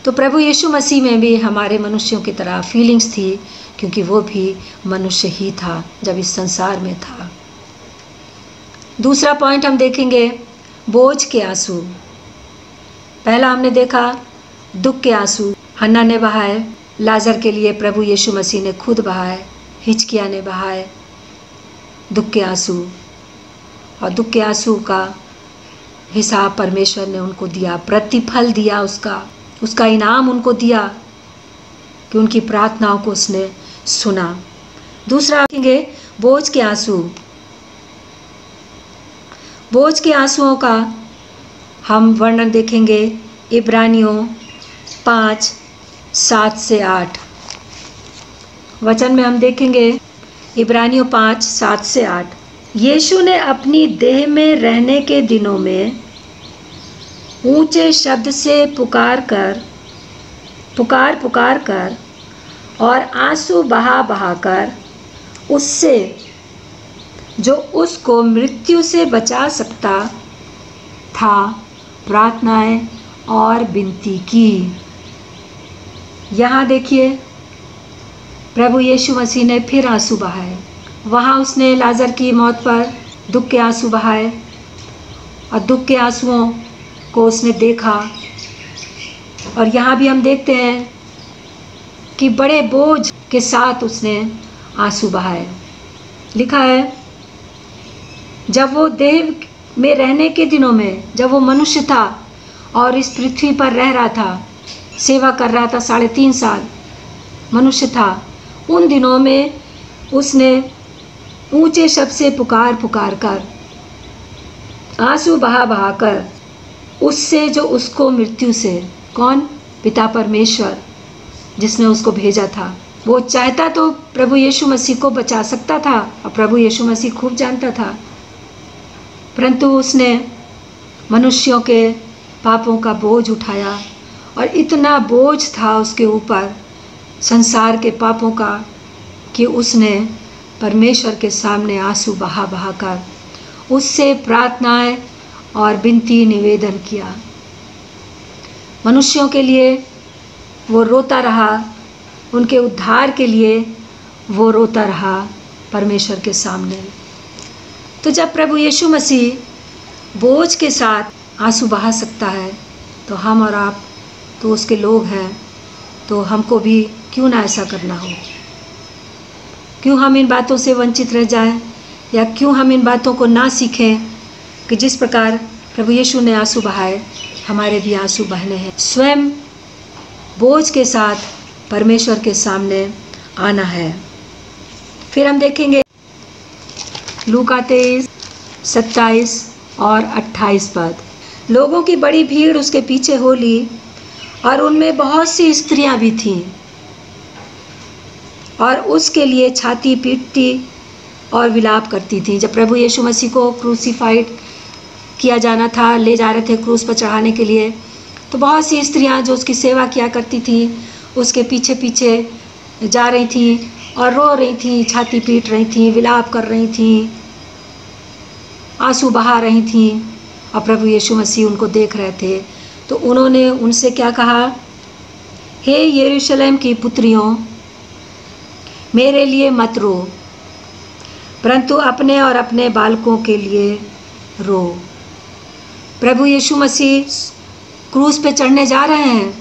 तो प्रभु यीशु मसीह में भी हमारे मनुष्यों की तरह फीलिंग्स थी, क्योंकि वो भी मनुष्य ही था जब इस संसार में था। दूसरा पॉइंट हम देखेंगे, बोझ के आंसू। पहला हमने देखा दुख के आंसू हन्ना ने बहाए, लाजर के लिए प्रभु यीशु मसीह ने खुद बहाए, हिजकिय्याह ने बहाए दुख के आंसू, और दुख के आंसू का हिसाब परमेश्वर ने उनको दिया, प्रतिफल दिया, उसका इनाम उनको दिया कि उनकी प्रार्थनाओं को उसने सुना। दूसरा देखेंगे बोझ के आंसू। बोझ के आंसुओं का हम वर्णन देखेंगे इब्रानियों 5:7 से 8 वचन में। हम देखेंगे इब्रानियों 5:7 से 8। यीशु ने अपनी देह में रहने के दिनों में ऊंचे शब्द से पुकार कर और आंसू बहा कर उससे जो उसको मृत्यु से बचा सकता था प्रार्थनाएं और विनती की। यहाँ देखिए, प्रभु यीशु मसीह ने फिर आंसू बहाए। वहाँ उसने लाजर की मौत पर दुख के आंसू बहाए और दुख के आंसुओं को उसने देखा। और यहाँ भी हम देखते हैं कि बड़े बोझ के साथ उसने आंसू बहाए। लिखा है, जब वो देह में रहने के दिनों में, जब वो मनुष्य था और इस पृथ्वी पर रह रहा था, सेवा कर रहा था, 3.5 साल मनुष्य था, उन दिनों में उसने ऊंचे शब्द से पुकार कर आंसू बहा कर उससे जो उसको मृत्यु से, कौन? पिता परमेश्वर जिसने उसको भेजा था। वो चाहता तो प्रभु यीशु मसीह को बचा सकता था और प्रभु यीशु मसीह खूब जानता था, परंतु उसने मनुष्यों के पापों का बोझ उठाया और इतना बोझ था उसके ऊपर संसार के पापों का कि उसने परमेश्वर के सामने आंसू बहा कर उससे प्रार्थनाएं और विनती निवेदन किया। मनुष्यों के लिए वो रोता रहा, उनके उद्धार के लिए वो रोता रहा परमेश्वर के सामने। तो जब प्रभु यीशु मसीह बोझ के साथ आंसू बहा सकता है, तो हम और आप तो उसके लोग हैं, तो हमको भी क्यों ना ऐसा करना हो? क्यों हम इन बातों से वंचित रह जाएं, या क्यों हम इन बातों को ना सीखें कि जिस प्रकार प्रभु यीशु ने आंसू बहाए, हमारे भी आंसू बहने हैं। स्वयं बोझ के साथ परमेश्वर के सामने आना है। फिर हम देखेंगे लूका 23:27 और 28 पद। लोगों की बड़ी भीड़ उसके पीछे हो ली और उनमें बहुत सी स्त्रियां भी थीं और उसके लिए छाती पीटती और विलाप करती थीं। जब प्रभु यीशु मसीह को क्रूसीफाइड किया जाना था, ले जा रहे थे क्रूस पर चढ़ाने के लिए, तो बहुत सी स्त्रियां जो उसकी सेवा किया करती थीं उसके पीछे पीछे जा रही थीं और रो रही थीं, छाती पीट रही थीं, विलाप कर रही थीं, आंसू बहा रही थीं। और प्रभु यीशु मसीह उनको देख रहे थे, तो उन्होंने उनसे क्या कहा? हे यरूशलेम की पुत्रियों, मेरे लिए मत रो, परंतु अपने और अपने बालकों के लिए रो। प्रभु यीशु मसीह क्रूस पे चढ़ने जा रहे हैं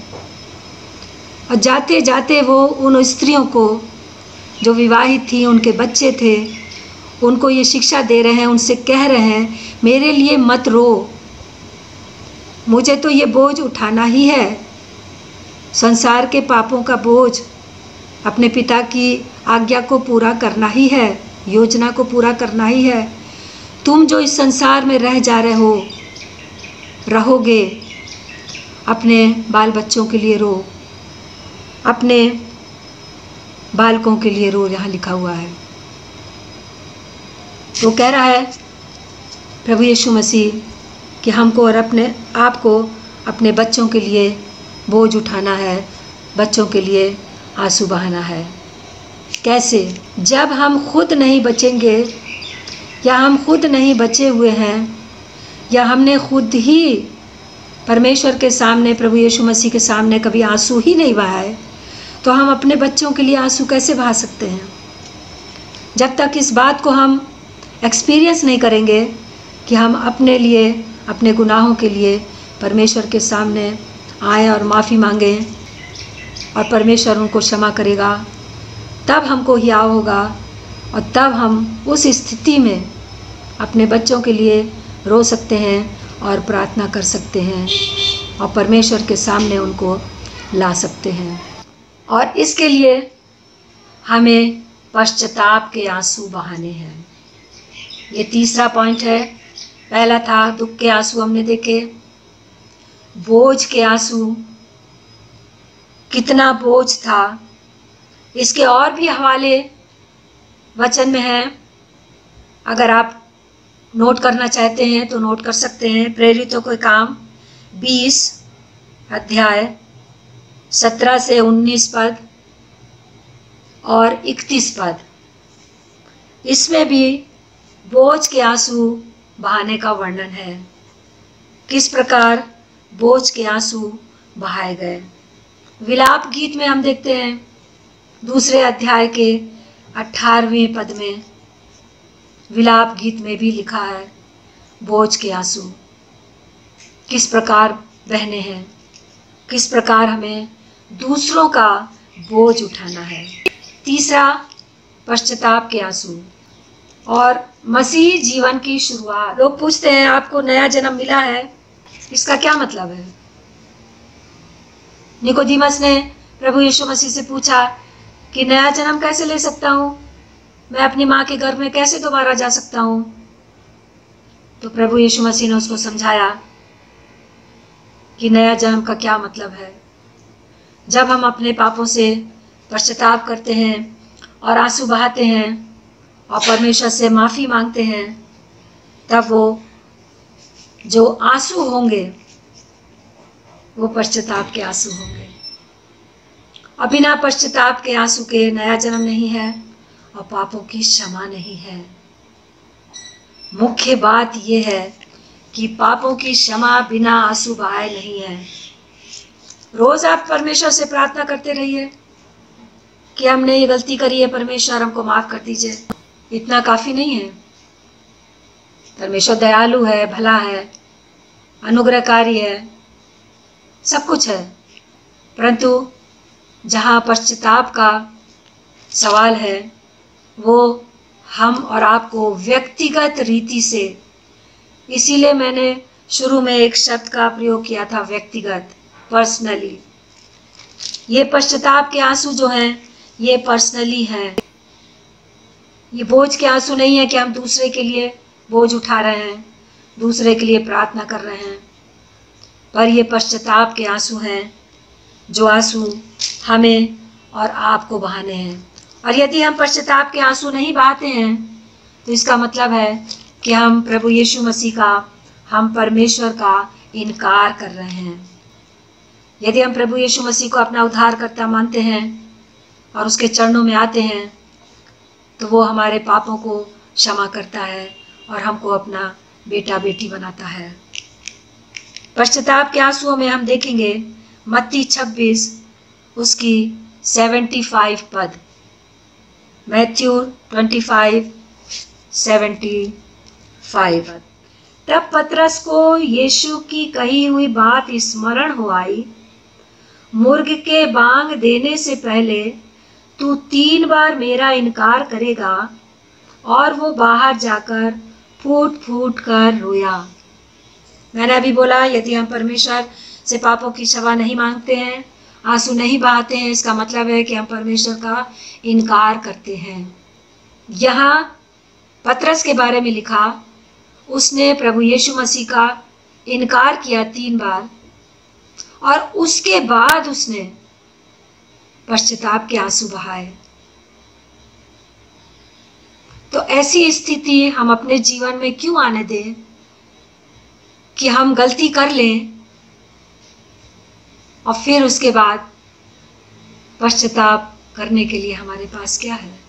और जाते जाते वो उन स्त्रियों को जो विवाहित थी, उनके बच्चे थे, उनको ये शिक्षा दे रहे हैं, उनसे कह रहे हैं मेरे लिए मत रो, मुझे तो ये बोझ उठाना ही है, संसार के पापों का बोझ, अपने पिता की आज्ञा को पूरा करना ही है, योजना को पूरा करना ही है। तुम जो इस संसार में रह जा रहे हो, रहोगे, अपने बाल बच्चों के लिए रो, अपने बालकों के लिए रो, यहाँ लिखा हुआ है। तो कह रहा है प्रभु यीशु मसीह कि हमको और अपने आप को अपने बच्चों के लिए बोझ उठाना है, बच्चों के लिए आंसू बहाना है। कैसे? जब हम खुद नहीं बचेंगे, या हम खुद नहीं बचे हुए हैं, या हमने खुद ही परमेश्वर के सामने, प्रभु यीशु मसीह के सामने कभी आंसू ही नहीं बहाए, तो हम अपने बच्चों के लिए आंसू कैसे बहा सकते हैं? जब तक इस बात को हम एक्सपीरियंस नहीं करेंगे कि हम अपने लिए, अपने गुनाहों के लिए परमेश्वर के सामने आए और माफ़ी मांगें और परमेश्वर उनको क्षमा करेगा, तब हमको हियाव होगा और तब हम उस स्थिति में अपने बच्चों के लिए रो सकते हैं और प्रार्थना कर सकते हैं और परमेश्वर के सामने उनको ला सकते हैं। और इसके लिए हमें पश्चाताप के आंसू बहाने हैं। ये तीसरा पॉइंट है। पहला था दुख के आंसू, हमने देखे, बोझ के आंसू, कितना बोझ था। इसके और भी हवाले वचन में हैं, अगर आप नोट करना चाहते हैं तो नोट कर सकते हैं। प्रेरितों के काम 20 अध्याय 17 से 19 पद और 31 पद। इसमें भी बोझ के आंसू बहाने का वर्णन है। किस प्रकार बोझ के आंसू बहाए गए। विलाप गीत में हम देखते हैं दूसरे अध्याय के 18वें पद में विलाप गीत में भी लिखा है बोझ के आंसू किस प्रकार बहने हैं, किस प्रकार हमें दूसरों का बोझ उठाना है। तीसरा, पश्चाताप के आंसू और मसीह जीवन की शुरुआत। लोग पूछते हैं आपको नया जन्म मिला है, इसका क्या मतलब है। निकोदेमस ने प्रभु यीशु मसीह से पूछा कि नया जन्म कैसे ले सकता हूँ, मैं अपनी माँ के गर्भ में कैसे दोबारा जा सकता हूँ। तो प्रभु यीशु मसीह ने उसको समझाया कि नया जन्म का क्या मतलब है। जब हम अपने पापों से पश्चाताप करते हैं और आंसू बहाते हैं और परमेश्वर से माफ़ी मांगते हैं, तब वो जो आंसू होंगे वो पश्चाताप के आंसू होंगे। और बिना पश्चाताप के आंसू के नया जन्म नहीं है और पापों की क्षमा नहीं है। मुख्य बात यह है कि पापों की क्षमा बिना आंसू बहाए नहीं है। रोज आप परमेश्वर से प्रार्थना करते रहिए कि हमने ये गलती करी है, परमेश्वर हमको माफ कर दीजिए। इतना काफी नहीं है। परमेश्वर दयालु है, भला है, अनुग्रहकारी है, सब कुछ है, परंतु जहाँ पश्चाताप का सवाल है वो हम और आपको व्यक्तिगत रीति से, इसीलिए मैंने शुरू में एक शब्द का प्रयोग किया था, व्यक्तिगत, पर्सनली। ये पश्चाताप के आंसू जो हैं ये पर्सनली हैं। ये बोझ के आंसू नहीं है कि हम दूसरे के लिए बोझ उठा रहे हैं, दूसरे के लिए प्रार्थना कर रहे हैं, पर ये पश्चाताप के आंसू हैं जो आंसू हमें और आपको बहाने हैं। और यदि हम पश्चाताप के आंसू नहीं बहाते हैं तो इसका मतलब है कि हम प्रभु यीशु मसीह का, हम परमेश्वर का इनकार कर रहे हैं। यदि हम प्रभु यीशु मसीह को अपना उद्धारकर्ता मानते हैं और उसके चरणों में आते हैं तो वो हमारे पापों को क्षमा करता है और हमको अपना बेटा बेटी बनाता है। पश्चाताप के आंसुओं में हम देखेंगे मत्ती 26 उसकी 75 पद। मैथ्यू 25:75। तब पतरस को यीशु की कही हुई बात स्मरण हो आई, मुर्ग के बांग देने से पहले तू 3 बार मेरा इनकार करेगा। और वो बाहर जाकर फूट फूट कर रोया। मैंने अभी बोला यदि हम परमेश्वर से पापों की क्षमा नहीं मांगते हैं, आंसू नहीं बहाते हैं, इसका मतलब है कि हम परमेश्वर का इनकार करते हैं। यहाँ पतरस के बारे में लिखा, उसने प्रभु यीशु मसीह का इनकार किया 3 बार और उसके बाद उसने पश्चाताप के आंसू बहाए। तो ऐसी स्थिति हम अपने जीवन में क्यों आने दें कि हम गलती कर लें और फिर उसके बाद पश्चाताप करने के लिए हमारे पास क्या है।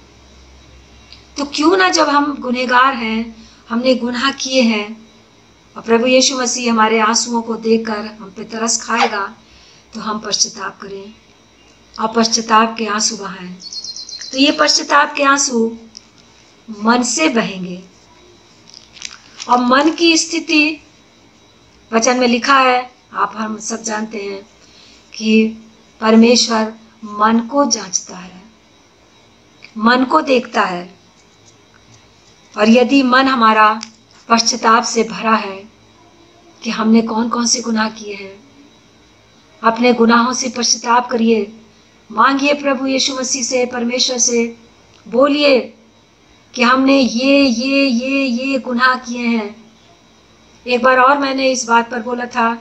तो क्यों ना जब हम गुनहगार हैं, हमने गुनाह किए हैं और प्रभु यीशु मसीह हमारे आंसुओं को देखकर हम पे तरस खाएगा, तो हम पश्चाताप करें और पश्चाताप के आंसू बहाएं। तो ये पश्चाताप के आंसू मन से बहेंगे और मन की स्थिति वचन में लिखा है, आप हम सब जानते हैं कि परमेश्वर मन को जांचता है, मन को देखता है। और यदि मन हमारा पश्चाताप से भरा है कि हमने कौन कौन से गुनाह किए हैं, अपने गुनाहों से पश्चाताप करिए, मांगिए प्रभु यीशु मसीह से, परमेश्वर से बोलिए कि हमने ये गुनाह किए हैं। एक बार और मैंने इस बात पर बोला था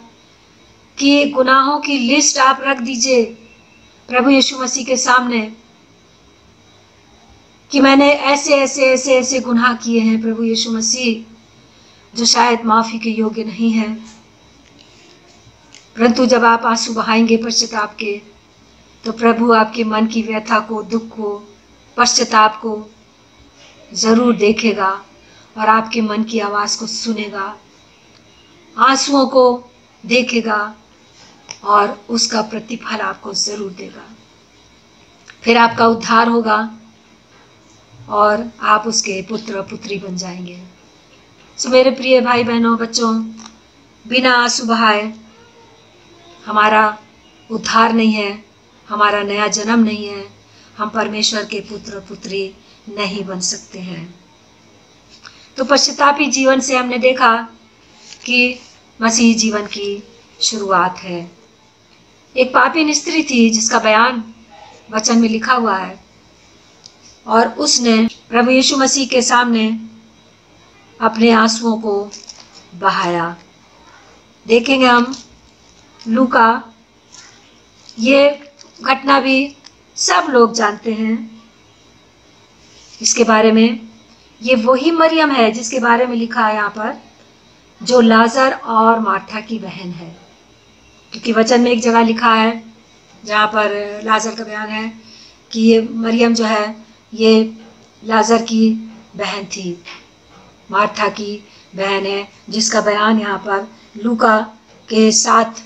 कि गुनाहों की लिस्ट आप रख दीजिए प्रभु यीशु मसीह के सामने कि मैंने ऐसे ऐसे ऐसे ऐसे गुनाह किए हैं प्रभु यीशु मसीह, जो शायद माफ़ी के योग्य नहीं है। परंतु जब आप आंसू बहाएंगे पश्चाताप के, तो प्रभु आपके मन की व्यथा को, दुख को, पश्चाताप को जरूर देखेगा और आपके मन की आवाज को सुनेगा, आंसुओं को देखेगा और उसका प्रतिफल आपको जरूर देगा। फिर आपका उद्धार होगा और आप उसके पुत्र पुत्री बन जाएंगे। सो मेरे प्रिय भाई बहनों, बच्चों, बिना आंसू बहाए हमारा उद्धार नहीं है, हमारा नया जन्म नहीं है, हम परमेश्वर के पुत्र पुत्री नहीं बन सकते हैं। तो पश्चातापी जीवन से हमने देखा कि मसीह जीवन की शुरुआत है। एक पापी स्त्री थी जिसका बयान वचन में लिखा हुआ है और उसने प्रभु यीशु मसीह के सामने अपने आंसुओं को बहाया। देखेंगे हम लूका, ये घटना भी सब लोग जानते हैं इसके बारे में। ये वही मरियम है जिसके बारे में लिखा है यहाँ पर, जो लाजर और मार्था की बहन है। क्योंकि वचन में एक जगह लिखा है जहाँ पर लाजर का बयान है कि ये मरियम जो है ये लाजर की बहन थी, मार्था की बहन है, जिसका बयान यहाँ पर लूका के 7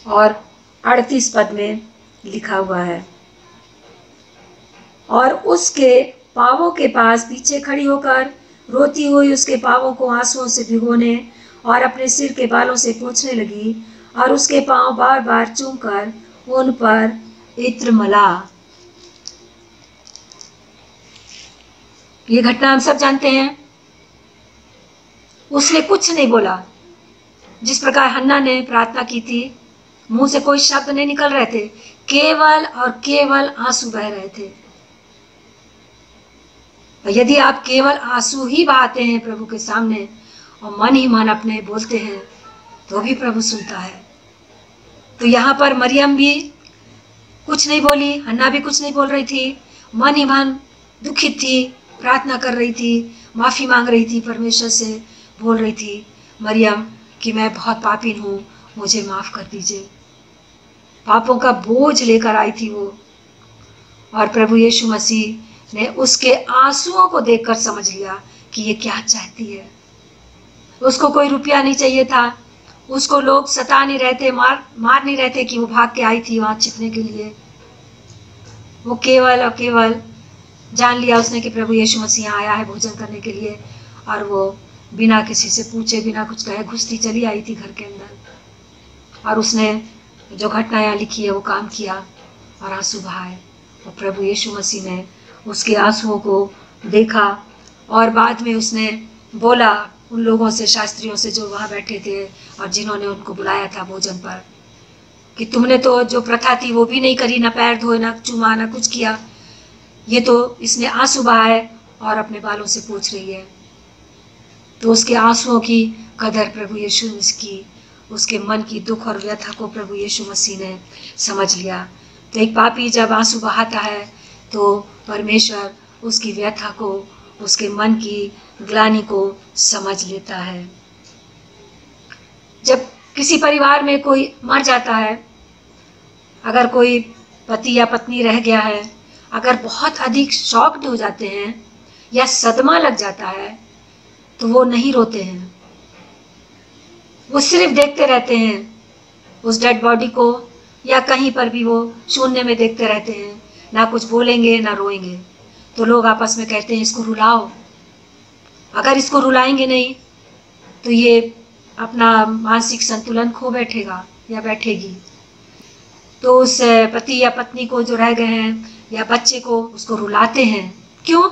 और 38 पद में लिखा हुआ है। और उसके पांवों के पास पीछे खड़ी होकर रोती हुई उसके पांवों को आंसुओं से भिगोने और अपने सिर के बालों से पोंछने लगी और उसके पांव बार बार चूमकर उन पर इत्र मला। ये घटना हम सब जानते हैं। उसने कुछ नहीं बोला। जिस प्रकार हन्ना ने प्रार्थना की थी, मुंह से कोई शब्द नहीं निकल रहे थे, केवल और केवल आंसू बह रहे थे। यदि आप केवल आंसू ही बहाते हैं प्रभु के सामने और मन ही मन अपने बोलते हैं, तो भी प्रभु सुनता है। तो यहाँ पर मरियम भी कुछ नहीं बोली, हन्ना भी कुछ नहीं बोल रही थी, मन ही मन दुखित थी, प्रार्थना कर रही थी, माफ़ी मांग रही थी, परमेश्वर से बोल रही थी मरियम कि मैं बहुत पापीन हूँ, मुझे माफ़ कर दीजिए। पापों का बोझ लेकर आई थी वो। और प्रभु यीशु मसीह ने उसके आंसुओं को देखकर समझ लिया कि ये क्या चाहती है। उसको कोई रुपया नहीं चाहिए था, उसको लोग सता नहीं रहते, मार नहीं रहते कि वो भाग के आई थी वहाँ छिपने के लिए। वो केवल और केवल जान लिया उसने कि प्रभु यीशु मसीह आया है भोजन करने के लिए, और वो बिना किसी से पूछे, बिना कुछ कहे घुसती चली आई थी घर के अंदर। और उसने जो घटना यहाँ लिखी है वो काम किया और आंसू बहाए। और प्रभु यीशु मसीह ने उसके आंसुओं को देखा और बाद में उसने बोला उन लोगों से, शास्त्रियों से जो वहाँ बैठे थे और जिन्होंने उनको बुलाया था भोजन पर, कि तुमने तो जो प्रथा थी वो भी नहीं करी, ना पैर धोए, ना चूमा, ना कुछ किया। ये तो इसने आंसू बहाए और अपने बालों से पोंछ रही है। तो उसके आंसुओं की कदर प्रभु यीशु ने की, उसके मन की दुख और व्यथा को प्रभु यीशु मसीह ने समझ लिया। तो एक पापी जब आंसू बहाता है तो परमेश्वर उसकी व्यथा को, उसके मन की ग्लानि को समझ लेता है। जब किसी परिवार में कोई मर जाता है, अगर कोई पति या पत्नी रह गया है, अगर बहुत अधिक शॉक्ड हो जाते हैं या सदमा लग जाता है, तो वो नहीं रोते हैं, वो सिर्फ देखते रहते हैं उस डेड बॉडी को, या कहीं पर भी वो शून्य में देखते रहते हैं, ना कुछ बोलेंगे ना रोएंगे। तो लोग आपस में कहते हैं इसको रुलाओ। अगर इसको रुलाएंगे नहीं तो ये अपना मानसिक संतुलन खो बैठेगा या बैठेगी। तो उस पति या पत्नी को जो रह गए हैं या बच्चे को, उसको रुलाते हैं। क्यों?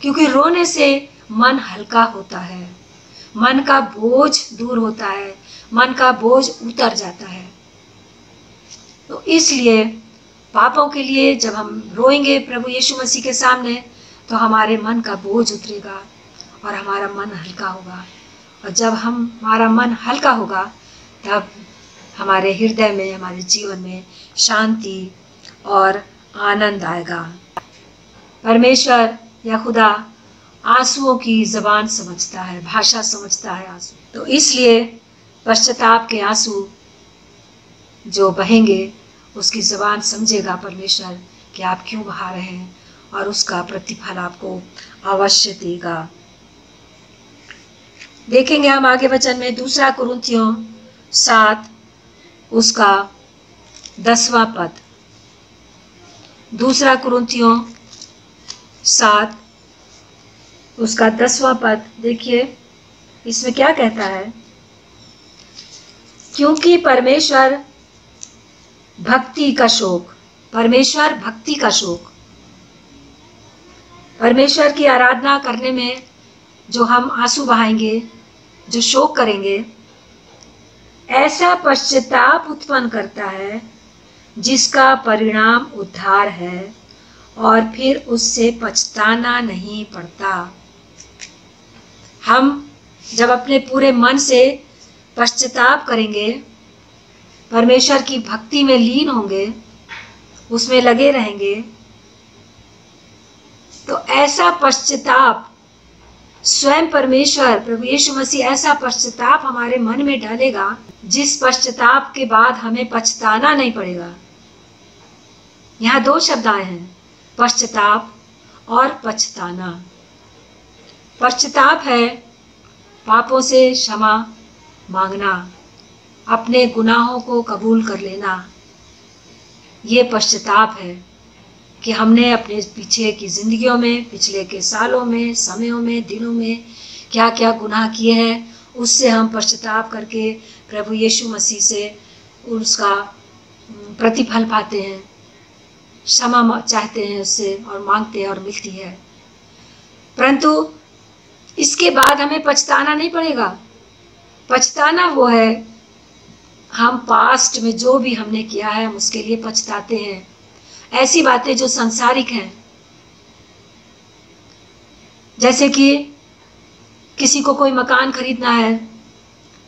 क्योंकि रोने से मन हल्का होता है, मन का बोझ दूर होता है, मन का बोझ उतर जाता है। तो इसलिए पापों के लिए जब हम रोएंगे प्रभु यीशु मसीह के सामने, तो हमारे मन का बोझ उतरेगा और हमारा मन हल्का होगा। और जब हमारा मन हल्का होगा, तब हमारे हृदय में, हमारे जीवन में शांति और आनंद आएगा। परमेश्वर या खुदा आंसुओं की ज़बान समझता है, भाषा समझता है आंसू। तो इसलिए पश्चाताप के आंसू जो बहेंगे उसकी ज़बान समझेगा परमेश्वर कि आप क्यों बहा रहे हैं, और उसका प्रतिफल आपको अवश्य देगा। देखेंगे हम आगे वचन में 2 कुरिन्थियों 7 उसका 10वां पद। 2 कुरिन्थियों 7 उसका 10वां पद देखिए, इसमें क्या कहता है। क्योंकि परमेश्वर भक्ति का शोक, परमेश्वर भक्ति का शोक, परमेश्वर की आराधना करने में जो हम आंसू बहाएंगे, जो शोक करेंगे, ऐसा पश्चाताप उत्पन्न करता है जिसका परिणाम उद्धार है, और फिर उससे पछताना नहीं पड़ता। हम जब अपने पूरे मन से पश्चाताप करेंगे, परमेश्वर की भक्ति में लीन होंगे, उसमें लगे रहेंगे, तो ऐसा पश्चाताप स्वयं परमेश्वर प्रभु यीशु मसीह ऐसा पश्चाताप हमारे मन में डालेगा जिस पश्चाताप के बाद हमें पछताना नहीं पड़ेगा। यहाँ 2 शब्द आए हैं, पश्चाताप और पछताना। पश्चाताप है पापों से क्षमा मांगना, अपने गुनाहों को कबूल कर लेना। ये पश्चाताप है कि हमने अपने पीछे की जिंदगियों में, पिछले के सालों में, समयों में, दिनों में क्या क्या गुनाह किए हैं, उससे हम पश्चाताप करके प्रभु यीशु मसीह से उसका प्रतिफल पाते हैं, क्षमा चाहते हैं उससे और मांगते हैं और मिलती है। परंतु इसके बाद हमें पछताना नहीं पड़ेगा। पछताना वो है, हम पास्ट में जो भी हमने किया है हम उसके लिए पछताते हैं। ऐसी बातें जो सांसारिक हैं, जैसे कि किसी को कोई मकान खरीदना है,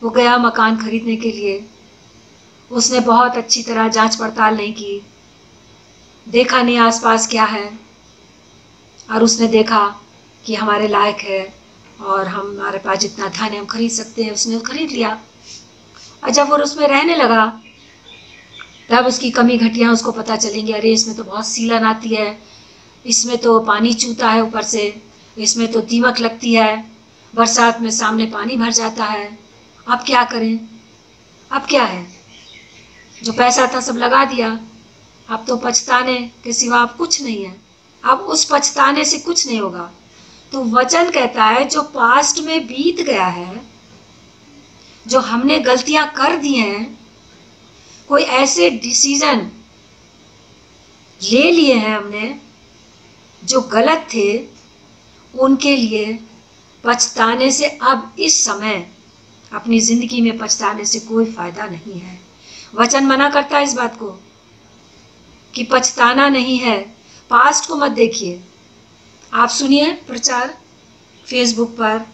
वो गया मकान खरीदने के लिए, उसने बहुत अच्छी तरह जांच पड़ताल नहीं की, देखा नहीं आसपास क्या है, और उसने देखा कि हमारे लायक है और हमारे पास जितना धन है हम खरीद सकते हैं, उसने खरीद लिया। और जब वो उसमें रहने लगा तब उसकी कमी घटियाँ उसको पता चलेंगी। अरे इसमें तो बहुत सीलन आती है, इसमें तो पानी चूता है ऊपर से, इसमें तो दीमक लगती है, बरसात में सामने पानी भर जाता है। अब क्या करें? अब क्या है, जो पैसा था सब लगा दिया, अब तो पछताने के सिवा अब कुछ नहीं है। अब उस पछताने से कुछ नहीं होगा। तो वचन कहता है जो पास्ट में बीत गया है, जो हमने गलतियां कर दी हैं, कोई ऐसे डिसीजन ले लिए हैं हमने जो गलत थे, उनके लिए पछताने से अब इस समय अपनी ज़िंदगी में पछताने से कोई फ़ायदा नहीं है। वचन मना करता है इस बात को कि पछताना नहीं है। पास्ट को मत देखिए। आप सुनिए प्रचार फेसबुक पर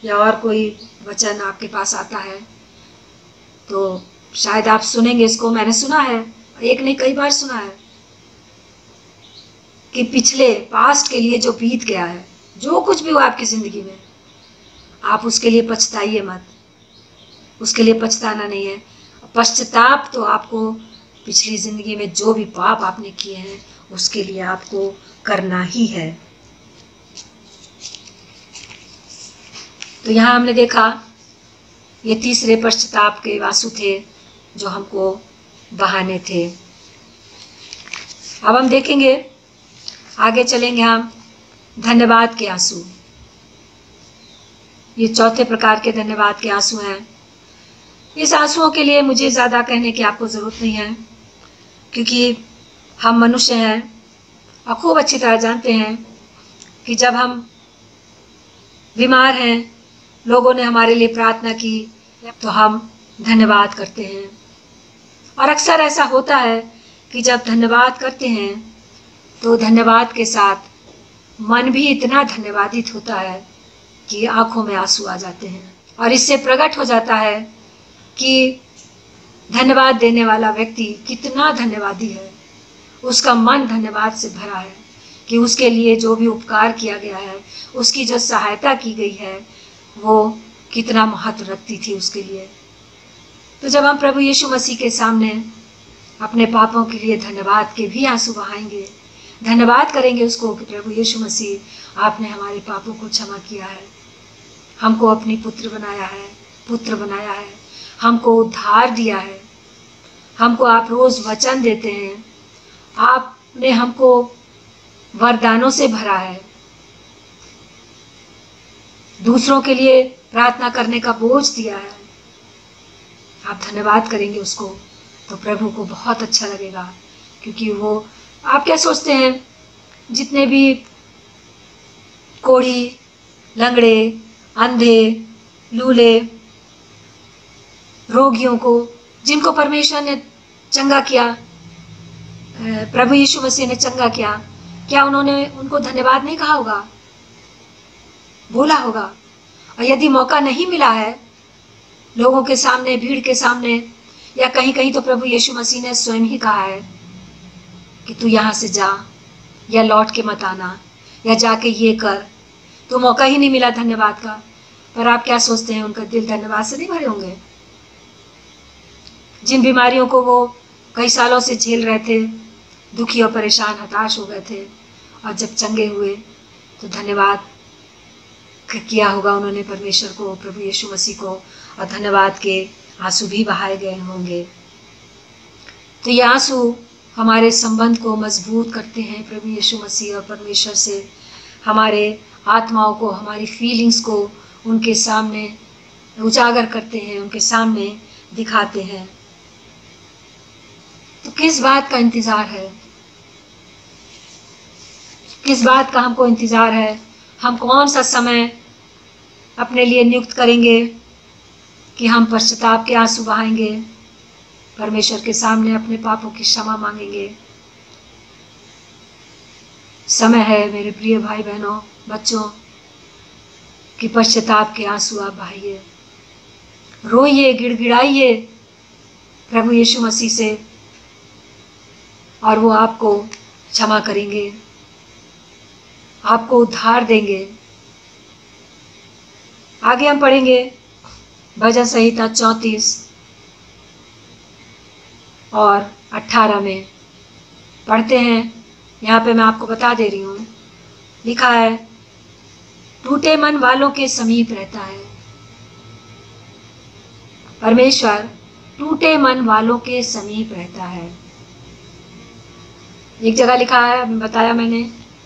या और कोई वचन आपके पास आता है तो शायद आप सुनेंगे इसको। मैंने सुना है, एक नहीं कई बार सुना है कि पिछले पास्ट के लिए जो बीत गया है, जो कुछ भी हुआ आपकी ज़िंदगी में, आप उसके लिए पछताइए मत। उसके लिए पछताना नहीं है। पश्चाताप तो आपको पिछली ज़िंदगी में जो भी पाप आपने किए हैं उसके लिए आपको करना ही है। तो यहाँ हमने देखा ये तीसरे पश्चाताप के आंसू थे जो हमको बहाने थे। अब हम देखेंगे, आगे चलेंगे हम धन्यवाद के आंसू। ये चौथे प्रकार के धन्यवाद के आंसू हैं। इस आंसुओं के लिए मुझे ज़्यादा कहने की आपको ज़रूरत नहीं है, क्योंकि हम मनुष्य हैं और खूब अच्छी तरह जानते हैं कि जब हम बीमार हैं, लोगों ने हमारे लिए प्रार्थना की, तो हम धन्यवाद करते हैं। और अक्सर ऐसा होता है कि जब धन्यवाद करते हैं तो धन्यवाद के साथ मन भी इतना धन्यवादित होता है कि आंखों में आंसू आ जाते हैं। और इससे प्रकट हो जाता है कि धन्यवाद देने वाला व्यक्ति कितना धन्यवादी है। उसका मन धन्यवाद से भरा है कि उसके लिए जो भी उपकार किया गया है, उसकी जो सहायता की गई है, वो कितना महत्व रखती थी उसके लिए। तो जब हम प्रभु यीशु मसीह के सामने अपने पापों के लिए धन्यवाद के भी आंसू बहाएंगे, धन्यवाद करेंगे उसको कि प्रभु यीशु मसीह आपने हमारे पापों को क्षमा किया है, हमको अपनी पुत्र बनाया है, हमको उद्धार दिया है, हमको आप रोज वचन देते हैं, आपने हमको वरदानों से भरा है, दूसरों के लिए प्रार्थना करने का बोझ दिया है। आप धन्यवाद करेंगे उसको तो प्रभु को बहुत अच्छा लगेगा, क्योंकि वो, आप क्या सोचते हैं, जितने भी कोढ़ी, लंगड़े, अंधे, लूले, रोगियों को, जिनको परमेश्वर ने चंगा किया, प्रभु यीशु मसीह ने चंगा किया, क्या उन्होंने उनको धन्यवाद नहीं कहा होगा, बोला होगा? और यदि मौका नहीं मिला है लोगों के सामने, भीड़ के सामने, या कहीं कहीं तो प्रभु यीशु मसीह ने स्वयं ही कहा है कि तू यहाँ से जा, या लौट के मत आना, या जाके ये कर, तो मौका ही नहीं मिला धन्यवाद का। पर आप क्या सोचते हैं, उनका दिल धन्यवाद से नहीं भरे होंगे? जिन बीमारियों को वो कई सालों से झेल रहे थे, दुखी और परेशान, हताश हो गए थे, और जब चंगे हुए तो धन्यवाद किया होगा उन्होंने परमेश्वर को, प्रभु यीशु मसीह को, और धन्यवाद के आंसू भी बहाए गए होंगे। तो ये आंसू हमारे संबंध को मजबूत करते हैं प्रभु यीशु मसीह और परमेश्वर से, हमारे आत्माओं को, हमारी फीलिंग्स को उनके सामने उजागर करते हैं, उनके सामने दिखाते हैं। तो किस बात का इंतज़ार है, किस बात का हमको इंतज़ार है? हम कौन सा समय अपने लिए नियुक्त करेंगे कि हम पश्चाताप के आंसू बहाएंगे, परमेश्वर के सामने अपने पापों की क्षमा मांगेंगे? समय है मेरे प्रिय भाई बहनों, बच्चों, कि पश्चाताप के आंसू आप बहाइए, रोइए, गिड़गिड़ाइए प्रभु यीशु मसीह से, और वो आपको क्षमा करेंगे, आपको उद्धार देंगे। आगे हम पढ़ेंगे भजन संहिता 34 और 18 में पढ़ते हैं। यहाँ पे मैं आपको बता दे रही हूँ, लिखा है, टूटे मन वालों के समीप रहता है। परमेश्वर टूटे मन वालों के समीप रहता है। एक जगह लिखा है, बताया मैंने,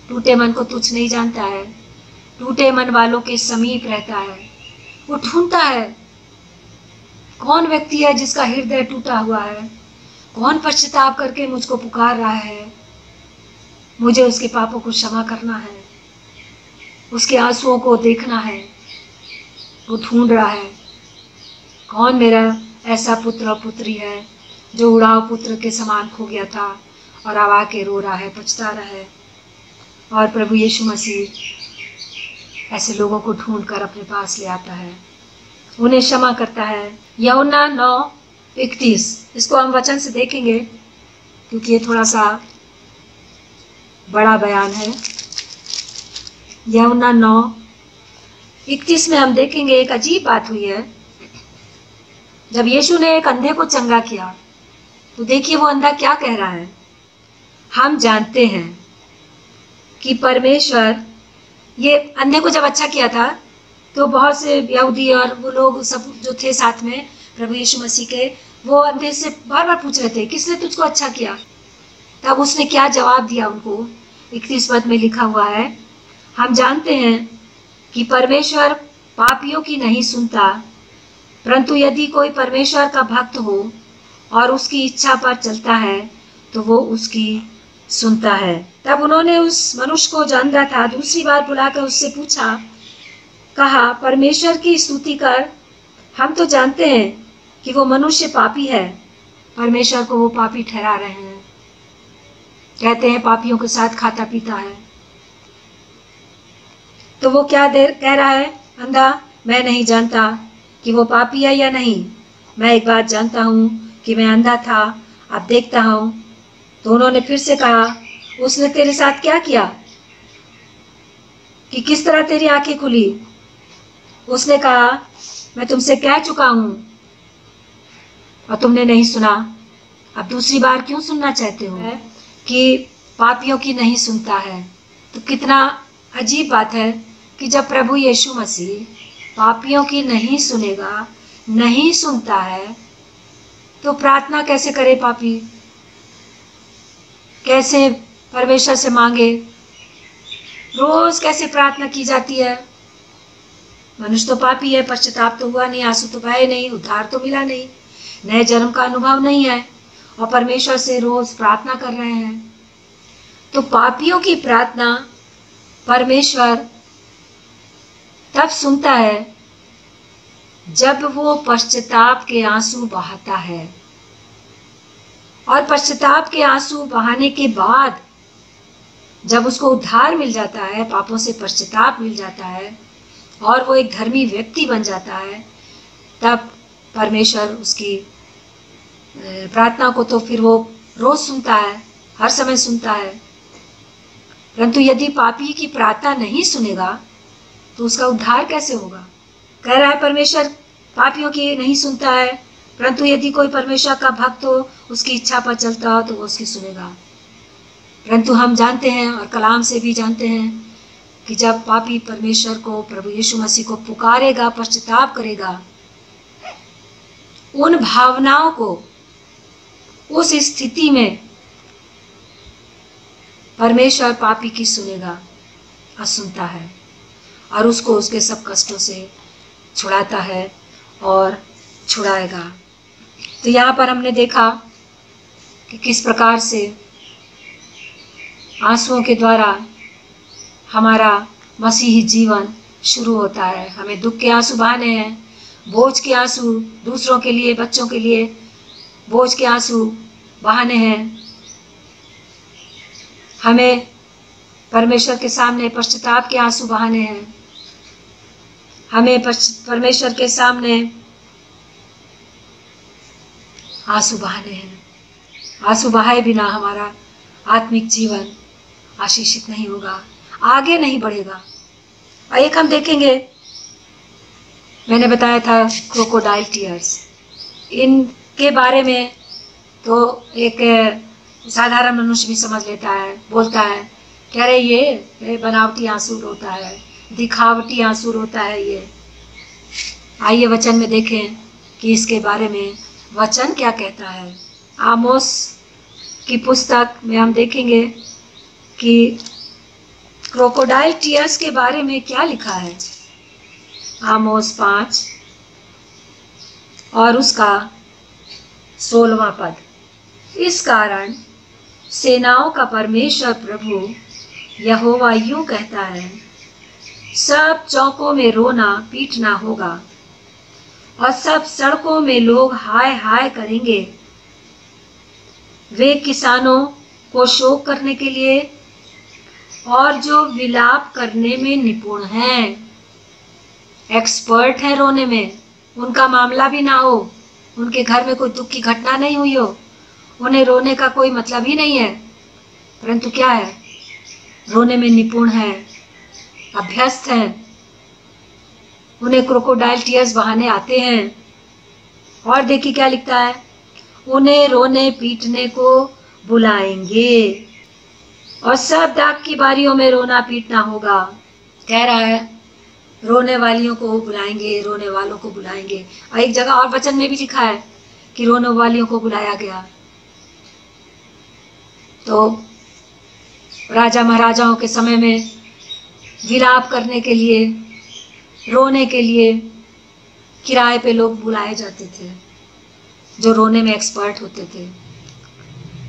टूटे मन को तुच्छ नहीं जानता है, टूटे मन वालों के समीप रहता है। वो ढूंढता है कौन व्यक्ति है जिसका हृदय टूटा हुआ है, कौन पश्चाताप करके मुझको पुकार रहा है, मुझे उसके पापों को क्षमा करना है, उसके आंसुओं को देखना है। वो ढूंढ रहा है कौन मेरा ऐसा पुत्र और पुत्री है जो उड़ाव पुत्र के समान खो गया था और अब आके रो रहा है, पछता रहा है। और प्रभु यीशु मसीह ऐसे लोगों को ढूंढ कर अपने पास ले आता है, उन्हें क्षमा करता है। यूहन्ना 9:31, इसको हम वचन से देखेंगे क्योंकि ये थोड़ा सा बड़ा बयान है। यूहन्ना 9:31 में हम देखेंगे एक अजीब बात हुई है। जब यीशु ने एक अंधे को चंगा किया तो देखिए वो अंधा क्या कह रहा है, हम जानते हैं कि परमेश्वर, ये अंधे को जब अच्छा किया था तो बहुत से यहूदी और वो लोग सब जो थे साथ में प्रभु यीशु मसीह के, वो अंधे से बार बार पूछ रहे थे किसने तुझको अच्छा किया। तब उसने क्या जवाब दिया उनको, 31 पद में लिखा हुआ है, हम जानते हैं कि परमेश्वर पापियों की नहीं सुनता, परंतु यदि कोई परमेश्वर का भक्त हो और उसकी इच्छा पर चलता है तो वो उसकी सुनता है। तब उन्होंने उस मनुष्य को जो अंधा था दूसरी बार बुलाकर उससे पूछा, कहा, परमेश्वर की स्तुति कर, हम तो जानते हैं कि वो मनुष्य पापी है। परमेश्वर को वो पापी ठहरा रहे हैं, कहते हैं पापियों के साथ खाता पीता है। तो वो क्या कह रहा है अंधा, मैं नहीं जानता कि वो पापी है या नहीं, मैं एक बात जानता हूँ कि मैं अंधा था, अब देखता हूँ। तो उन्होंने फिर से कहा, उसने तेरे साथ क्या किया कि किस तरह तेरी आंखें खुली? उसने कहा, मैं तुमसे कह चुका हूँ और तुमने नहीं सुना। अब दूसरी बार क्यों सुनना चाहते हो कि पापियों की नहीं सुनता है। तो कितना अजीब बात है कि जब प्रभु यीशु मसीह पापियों की नहीं सुनेगा, नहीं सुनता है, तो प्रार्थना कैसे करे पापी? कैसे परमेश्वर से मांगे? रोज कैसे प्रार्थना की जाती है? मनुष्य तो पापी है, पश्चाताप तो हुआ नहीं, आंसू तो बहे नहीं, उद्धार तो मिला नहीं, नए जन्म का अनुभव नहीं है, और परमेश्वर से रोज प्रार्थना कर रहे हैं। तो पापियों की प्रार्थना परमेश्वर तब सुनता है जब वो पश्चाताप के आंसू बहाता है, और पश्चाताप के आंसू बहाने के बाद जब उसको उद्धार मिल जाता है, पापों से पश्चाताप मिल जाता है और वो एक धर्मी व्यक्ति बन जाता है, तब परमेश्वर उसकी प्रार्थना को तो फिर वो रोज सुनता है, हर समय सुनता है। परंतु यदि पापी की प्रार्थना नहीं सुनेगा तो उसका उद्धार कैसे होगा? कह रहा है परमेश्वर पापियों की नहीं सुनता है, परंतु यदि कोई परमेश्वर का भक्त हो, उसकी इच्छा पर चलता हो, तो वो उसकी सुनेगा। परंतु हम जानते हैं और कलाम से भी जानते हैं कि जब पापी परमेश्वर को, प्रभु यीशु मसीह को पुकारेगा, पश्चाताप करेगा, उन भावनाओं को, उस स्थिति में परमेश्वर पापी की सुनेगा और सुनता है, और उसको उसके सब कष्टों से छुड़ाता है और छुड़ाएगा। तो यहाँ पर हमने देखा कि किस प्रकार से आंसुओं के द्वारा हमारा मसीही जीवन शुरू होता है। हमें दुख के आंसू बहाने हैं, बोझ के आंसू, दूसरों के लिए, बच्चों के लिए बोझ के आंसू बहाने हैं। हमें परमेश्वर के सामने पश्चाताप के आंसू बहाने हैं। हमें परमेश्वर के सामने आंसू बहाने हैं। आंसू बहाए बिना हमारा आत्मिक जीवन आशीषित नहीं होगा, आगे नहीं बढ़ेगा। और एक हम देखेंगे, मैंने बताया था क्रोकोडाइल टीयर्स, इनके बारे में तो एक साधारण मनुष्य भी समझ लेता है, बोलता है कह रहे ये बनावटी आंसू रोता है, दिखावटी आंसू रोता है ये। आइए वचन में देखें कि इसके बारे में वचन क्या कहता है। आमोस की पुस्तक में हम देखेंगे कि क्रोकोडाइल टीयर्स के बारे में क्या लिखा है। आमोस 5 और उसका 16वां पद। इस कारण सेनाओं का परमेश्वर प्रभु यहोवा यूं कहता है, सब चौकों में रोना पीटना होगा और सब सड़कों में लोग हाय हाय करेंगे। वे किसानों को शोक करने के लिए और जो विलाप करने में निपुण हैं, एक्सपर्ट है रोने में, उनका मामला भी ना हो, उनके घर में कोई दुख की घटना नहीं हुई हो, उन्हें रोने का कोई मतलब ही नहीं है, परंतु क्या है, रोने में निपुण है, अभ्यस्त हैं, उन्हें क्रोकोडाइल टीयर्स बहाने आते हैं। और देखिए क्या लिखता है, उन्हें रोने पीटने को बुलाएंगे और सब दाग की बारियों में रोना पीटना होगा। कह रहा है रोने वालियों को बुलाएंगे, रोने वालों को बुलाएंगे। और एक जगह और वचन में भी लिखा है कि रोने वालियों को बुलाया गया। तो राजा महाराजाओं के समय में विलाप करने के लिए, रोने के लिए किराए पे लोग बुलाए जाते थे जो रोने में एक्सपर्ट होते थे।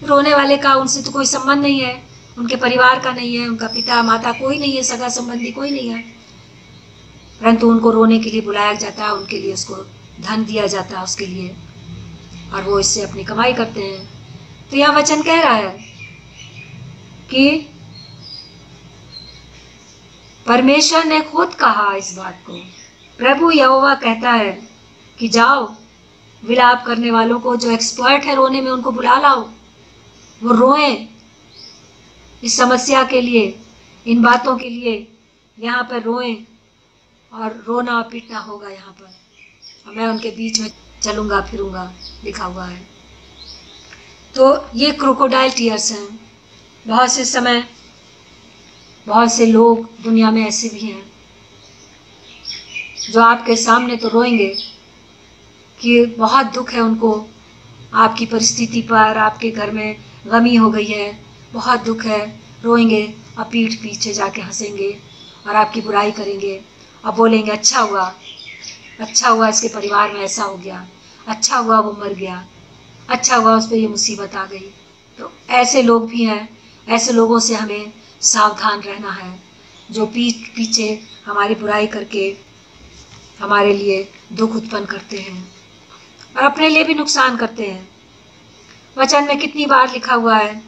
रोने वाले का उनसे तो कोई संबंध नहीं है, उनके परिवार का नहीं है, उनका पिता माता कोई नहीं है, सगा संबंधी कोई नहीं है, परंतु उनको रोने के लिए बुलाया जाता है, उनके लिए उसको धन दिया जाता है उसके लिए, और वो इससे अपनी कमाई करते हैं। तो यह वचन कह रहा है कि परमेश्वर ने खुद कहा इस बात को। प्रभु यहोवा कहता है कि जाओ विलाप करने वालों को, जो एक्सपर्ट है रोने में, उनको बुला लाओ, वो रोएं इस समस्या के लिए, इन बातों के लिए, यहाँ पर रोएं और रोना और पीटना होगा यहाँ पर, और मैं उनके बीच में चलूँगा फिरूँगा, लिखा हुआ है। तो ये क्रोकोडाइल टीयर्स हैं। बहुत से समय बहुत से लोग दुनिया में ऐसे भी हैं जो आपके सामने तो रोएंगे कि बहुत दुख है उनको, आपकी परिस्थिति पर, आपके घर में गमी हो गई है, बहुत दुख है, रोएंगे और पीठ पीछे जाके हंसेंगे और आपकी बुराई करेंगे और बोलेंगे अच्छा हुआ इसके परिवार में ऐसा हो गया, अच्छा हुआ वो मर गया, अच्छा हुआ उस पर ये मुसीबत आ गई। तो ऐसे लोग भी हैं। ऐसे लोगों से हमें सावधान रहना है जो पीठ पीछे हमारी बुराई करके हमारे लिए दुख उत्पन्न करते हैं और अपने लिए भी नुकसान करते हैं। वचन में कितनी बार लिखा हुआ है,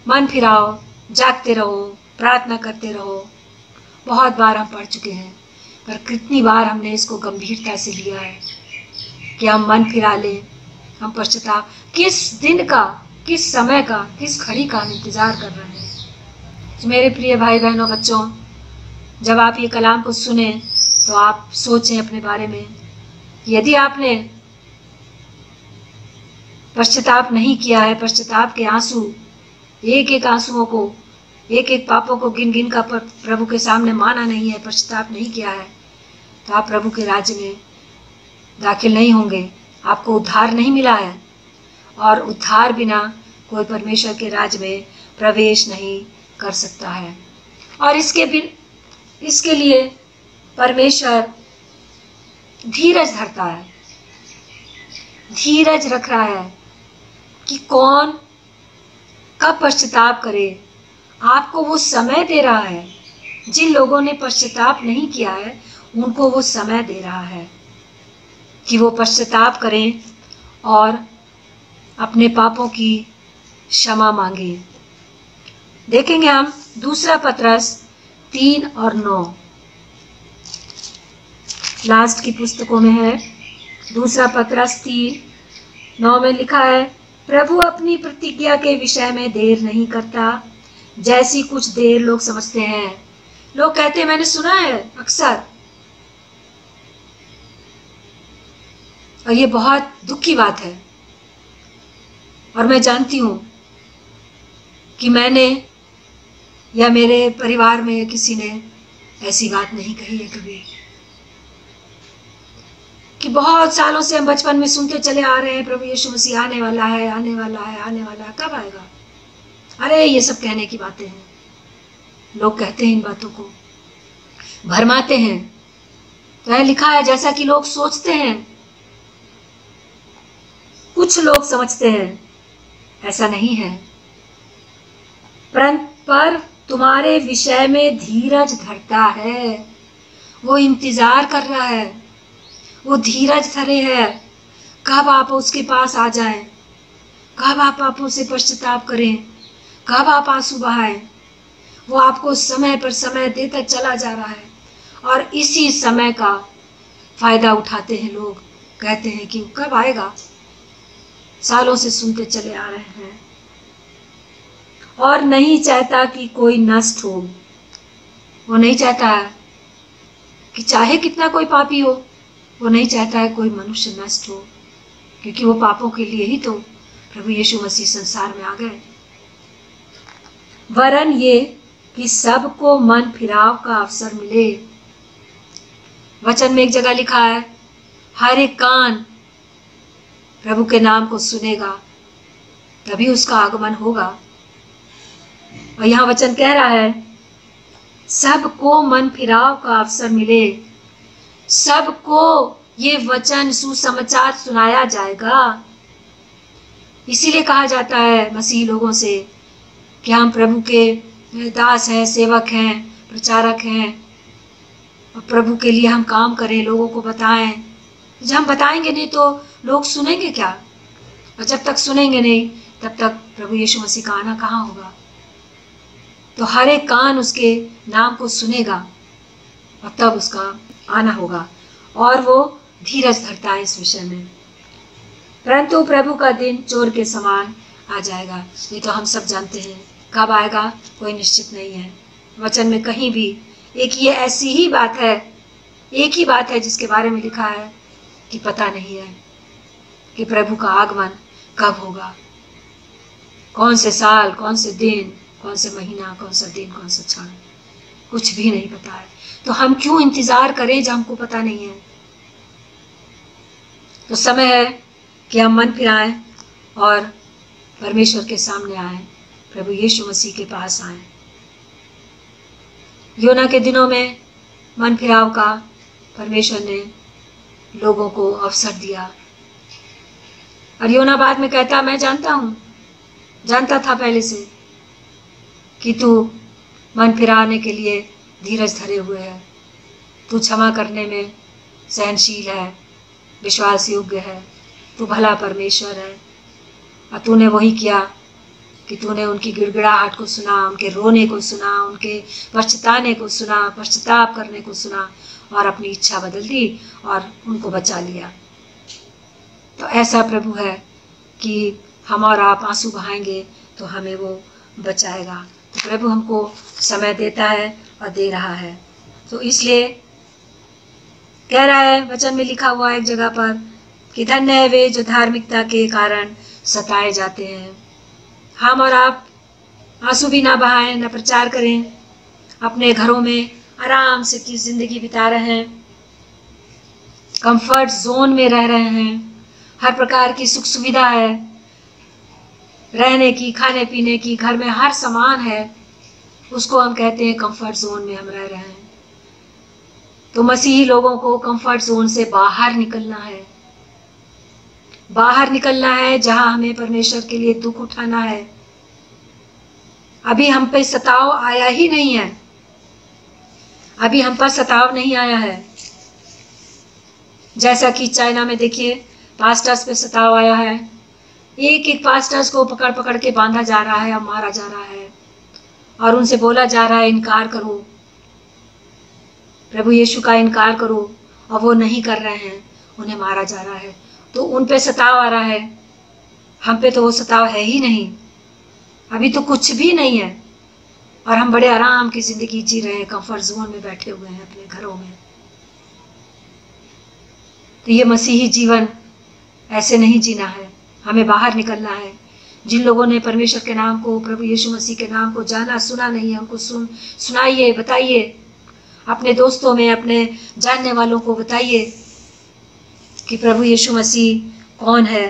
मन फिराओ, जागते रहो, प्रार्थना करते रहो। बहुत बार हम पढ़ चुके हैं, पर कितनी बार हमने इसको गंभीरता से लिया है कि हम मन फिरा लें, हम पश्चाताप। किस दिन का, किस समय का, किस घड़ी का हम इंतज़ार कर रहे हैं। तो मेरे प्रिय भाई बहनों बच्चों, जब आप ये कलाम को सुने तो आप सोचें अपने बारे में। यदि आपने पश्चाताप नहीं किया है, पश्चाताप के आंसू, एक एक आंसुओं को, एक एक पापों को गिन गिन का प्रभु के सामने माना नहीं है, पश्चाताप नहीं किया है, तो आप प्रभु के राज्य में दाखिल नहीं होंगे। आपको उद्धार नहीं मिला है और उद्धार बिना कोई परमेश्वर के राज्य में प्रवेश नहीं कर सकता है। और इसके लिए परमेश्वर धीरज धरता है, धीरज रख रहा है कि कौन कब पश्चाताप करे। आपको वो समय दे रहा है। जिन लोगों ने पश्चाताप नहीं किया है उनको वो समय दे रहा है कि वो पश्चाताप करें और अपने पापों की क्षमा मांगे। देखेंगे हम दूसरा पत्रस 3 और 9, लास्ट की पुस्तकों में है। दूसरा पत्रस 3:9 में लिखा है, प्रभु अपनी प्रतिज्ञा के विषय में देर नहीं करता, जैसी कुछ देर लोग समझते हैं। लोग कहते हैं, मैंने सुना है अक्सर, और ये बहुत दुख की बात है। और मैं जानती हूँ कि मैंने या मेरे परिवार में किसी ने ऐसी बात नहीं कही है कभी, कि बहुत सालों से हम बचपन में सुनते चले आ रहे हैं, प्रभु यीशु मसीह आने वाला है, आने वाला है, आने वाला है, कब आएगा। अरे ये सब कहने की बातें हैं। लोग कहते हैं, इन बातों को भरमाते हैं। तो यह लिखा है, जैसा कि लोग सोचते हैं, कुछ लोग समझते हैं, ऐसा नहीं है। पर तुम्हारे विषय में धीरज धरता है। वो इंतजार कर रहा है, वो धीरज धरे है कब आप उसके पास आ जाएं, कब आप पापों से पश्चाताप करें, कब आप आंसू बहाएं। वो आपको समय पर समय देता चला जा रहा है और इसी समय का फायदा उठाते हैं लोग। कहते हैं कि कब आएगा, सालों से सुनते चले आ रहे हैं। और नहीं चाहता कि कोई नष्ट हो। वो नहीं चाहता है कि चाहे कितना कोई पापी हो, वो नहीं चाहता है कोई मनुष्य नष्ट हो, क्योंकि वो पापों के लिए ही तो प्रभु यीशु मसीह संसार में आ गए। वरन ये कि सबको मन फिराव का अवसर मिले। वचन में एक जगह लिखा है, हर एक कान प्रभु के नाम को सुनेगा, तभी उसका आगमन होगा। और यहाँ वचन कह रहा है, सबको मन फिराव का अवसर मिले। सबको ये वचन सुसमाचार सुनाया जाएगा। इसीलिए कहा जाता है मसीही लोगों से कि हम प्रभु के दास हैं, सेवक हैं, प्रचारक हैं, और प्रभु के लिए हम काम करें, लोगों को बताएं। जब हम बताएंगे नहीं तो लोग सुनेंगे क्या, और जब तक सुनेंगे नहीं तब तक प्रभु यीशु मसीह का आना कहाँ होगा। तो हर एक कान उसके नाम को सुनेगा और तब उसका आना होगा। और वो धीरज धरता है इस विषय में। परंतु प्रभु का दिन चोर के समान आ जाएगा। ये तो हम सब जानते हैं, कब आएगा कोई निश्चित नहीं है। वचन में कहीं भी एक ये ऐसी ही बात है, एक ही बात है जिसके बारे में लिखा है कि पता नहीं है कि प्रभु का आगमन कब होगा। कौन से साल, कौन से दिन, कौन से महीना, कौन सा दिन, कौन सा क्षण, कुछ भी नहीं पता है। तो हम क्यों इंतजार करें जब हमको पता नहीं है। तो समय है कि हम मन फिराएं और परमेश्वर के सामने आए, प्रभु यीशु मसीह के पास आए। योना के दिनों में मन फिराव का परमेश्वर ने लोगों को अवसर दिया, और योना बाद में कहता, मैं जानता था पहले से कि तू मन फिराने के लिए धीरज धरे हुए है, तू क्षमा करने में सहनशील है, विश्वास योग्य है, तू भला परमेश्वर है। और तूने वही किया कि तूने उनकी गिड़गिड़ाहट को सुना, उनके रोने को सुना, उनके पछताने को सुना, पश्चाताप करने को सुना, और अपनी इच्छा बदल दी और उनको बचा लिया। तो ऐसा प्रभु है कि हम और आप आंसू बहाएंगे तो हमें वो बचाएगा। तो प्रभु हमको समय देता है और दे रहा है। तो इसलिए कह रहा है, वचन में लिखा हुआ है एक जगह पर कि धन्य है वे जो धार्मिकता के कारण सताए जाते हैं। हम और आप आंसू भी ना बहाएं, ना प्रचार करें, अपने घरों में आराम से की जिंदगी बिता रहे हैं, कंफर्ट जोन में रह रहे हैं, हर प्रकार की सुख सुविधा है, रहने की, खाने पीने की, घर में हर सामान है, उसको हम कहते हैं कंफर्ट जोन में हम रह रहे हैं। तो मसीही लोगों को कंफर्ट जोन से बाहर निकलना है, बाहर निकलना है, जहां हमें परमेश्वर के लिए दुख उठाना है। अभी हम पे सताव आया ही नहीं है, अभी हम पर सताव नहीं आया है। जैसा कि चाइना में देखिए पास्टर्स पे सताव आया है, एक एक पास्टर्स को पकड़ पकड़ के बांधा जा रहा है और मारा जा रहा है, और उनसे बोला जा रहा है इनकार करो, प्रभु यीशु का इनकार करो, और वो नहीं कर रहे हैं, उन्हें मारा जा रहा है। तो उन पे सताव आ रहा है, हम पे तो वो सताव है ही नहीं, अभी तो कुछ भी नहीं है, और हम बड़े आराम की जिंदगी जी रहे हैं, कंफर्ट जोन में बैठे हुए हैं अपने घरों में। तो ये मसीही जीवन ऐसे नहीं जीना है, हमें बाहर निकलना है। जिन लोगों ने परमेश्वर के नाम को, प्रभु यीशु मसीह के नाम को जाना सुना नहीं है, उनको सुनाइए, बताइए, अपने दोस्तों में, अपने जानने वालों को बताइए कि प्रभु यीशु मसीह कौन है।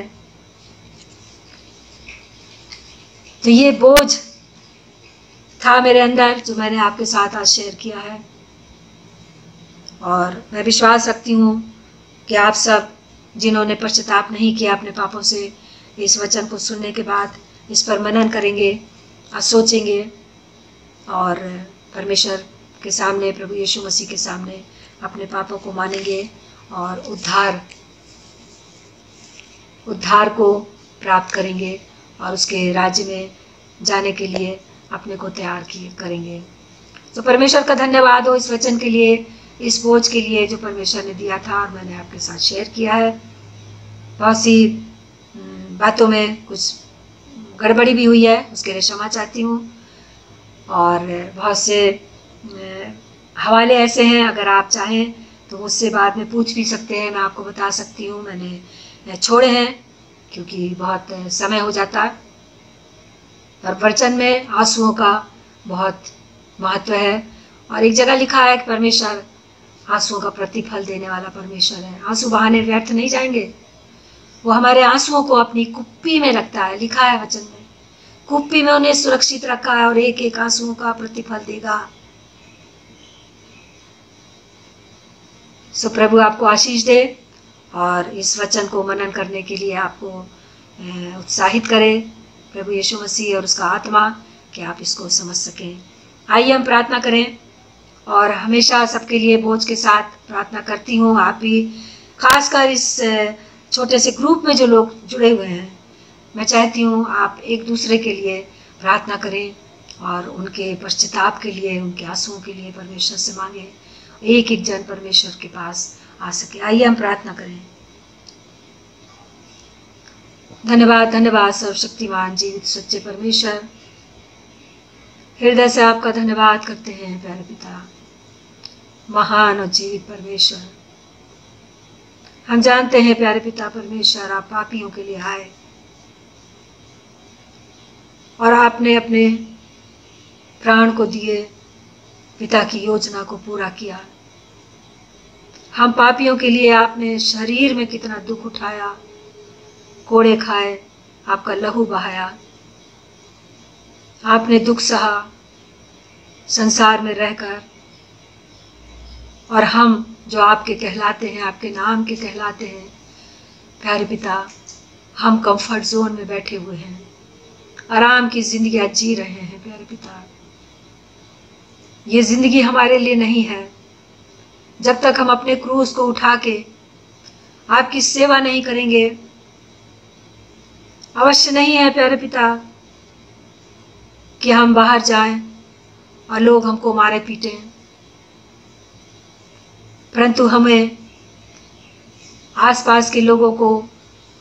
तो ये बोझ था मेरे अंदर जो मैंने आपके साथ आज शेयर किया है, और मैं विश्वास रखती हूँ कि आप सब जिन्होंने पश्चाताप नहीं किया अपने पापों से, इस वचन को सुनने के बाद इस पर मनन करेंगे और सोचेंगे, और परमेश्वर के सामने, प्रभु यीशु मसीह के सामने अपने पापों को मानेंगे और उद्धार को प्राप्त करेंगे, और उसके राज्य में जाने के लिए अपने को तैयार करेंगे। तो परमेश्वर का धन्यवाद हो इस वचन के लिए, इस बोझ के लिए जो परमेश्वर ने दिया था और मैंने आपके साथ शेयर किया है। बहुत सी बातों में कुछ गड़बड़ी भी हुई है, उसके लिए क्षमा चाहती हूँ, और बहुत से हवाले ऐसे हैं, अगर आप चाहें तो मुझसे बाद में पूछ भी सकते हैं, मैं आपको बता सकती हूँ। मैंने छोड़े हैं क्योंकि बहुत समय हो जाता है, और वचन में आंसुओं का बहुत महत्व है, और एक जगह लिखा है कि परमेश्वर आंसुओं का प्रतिफल देने वाला परमेश्वर है। आंसू बहाने व्यर्थ नहीं जाएंगे, वो हमारे आंसुओं को अपनी कुप्पी में रखता है, लिखा है वचन में, कुप्पी में उन्हें सुरक्षित रखा है, और एक एक आंसुओं का प्रतिफल देगा। सो प्रभु आपको आशीष दे, और इस वचन को मनन करने के लिए आपको उत्साहित करे, प्रभु यीशु मसीह और उसका आत्मा, कि आप इसको समझ सकें। आइए हम प्रार्थना करें, और हमेशा सबके लिए बोझ के साथ प्रार्थना करती हूँ। आप भी खासकर इस छोटे से ग्रुप में जो लोग जुड़े हुए हैं, मैं चाहती हूँ आप एक दूसरे के लिए प्रार्थना करें, और उनके पश्चाताप के लिए, उनके आंसुओं के लिए परमेश्वर से मांगे, एक एक जन परमेश्वर के पास आ सके। आइए हम प्रार्थना करें। धन्यवाद, धन्यवाद सर्वशक्तिमान जीवित सच्चे परमेश्वर, हृदय से आपका धन्यवाद करते हैं प्यारे पिता, महान और जीवित परमेश्वर। हम जानते हैं प्यारे पिता परमेश्वर, आप पापियों के लिए आए, और आपने अपने प्राण को दिए, पिता की योजना को पूरा किया। हम पापियों के लिए आपने शरीर में कितना दुख उठाया, कोड़े खाए, आपका लहू बहाया। आपने दुख सहा संसार में रहकर, और हम जो आपके कहलाते हैं, आपके नाम के कहलाते हैं, प्यारे पिता, हम कंफर्ट जोन में बैठे हुए हैं, आराम की जिंदगी जी रहे हैं। प्यारे पिता, ये जिंदगी हमारे लिए नहीं है जब तक हम अपने क्रूस को उठा के आपकी सेवा नहीं करेंगे। अवश्य नहीं है प्यारे पिता कि हम बाहर जाएं और लोग हमको मारे पीटें, परंतु हमें आसपास के लोगों को,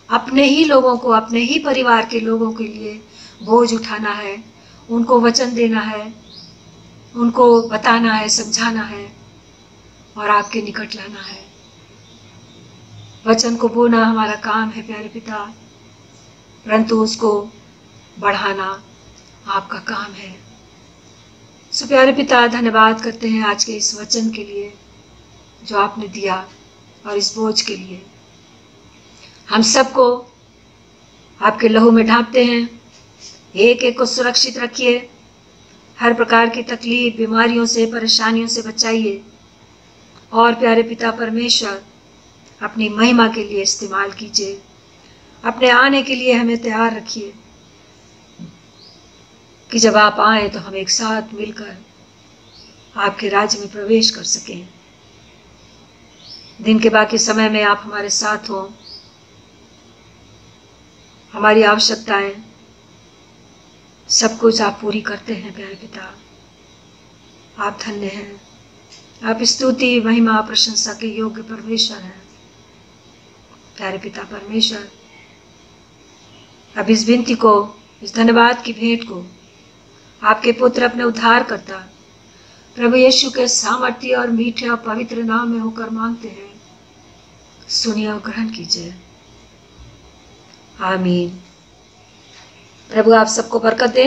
अपने ही लोगों को, अपने ही परिवार के लोगों के लिए बोझ उठाना है, उनको वचन देना है, उनको बताना है, समझाना है और आपके निकट लाना है। वचन को बोना हमारा काम है प्यारे पिता, परंतु उसको बढ़ाना आपका काम है। सो प्यारे पिता, धन्यवाद करते हैं आज के इस वचन के लिए जो आपने दिया और इस बोझ के लिए। हम सबको आपके लहू में ढांपते हैं। एक एक को सुरक्षित रखिए, हर प्रकार की तकलीफ, बीमारियों से, परेशानियों से बचाइए और प्यारे पिता परमेश्वर, अपनी महिमा के लिए इस्तेमाल कीजिए। अपने आने के लिए हमें तैयार रखिए कि जब आप आए तो हम एक साथ मिलकर आपके राज्य में प्रवेश कर सकें। दिन के बाकी समय में आप हमारे साथ हो, हमारी आवश्यकताएं सब कुछ आप पूरी करते हैं। प्यारे पिता, आप धन्य हैं, आप स्तुति, महिमा, प्रशंसा के योग्य परमेश्वर हैं। प्यारे पिता परमेश्वर, अब इस विनती को, इस धन्यवाद की भेंट को आपके पुत्र, अपने उद्धार करता प्रभु यीशु के सामर्थ्य और मीठे और पवित्र नाम में होकर मांगते हैं। सुनिए और ग्रहण कीजिए। आमीन। प्रभु आप सबको बरकत दे।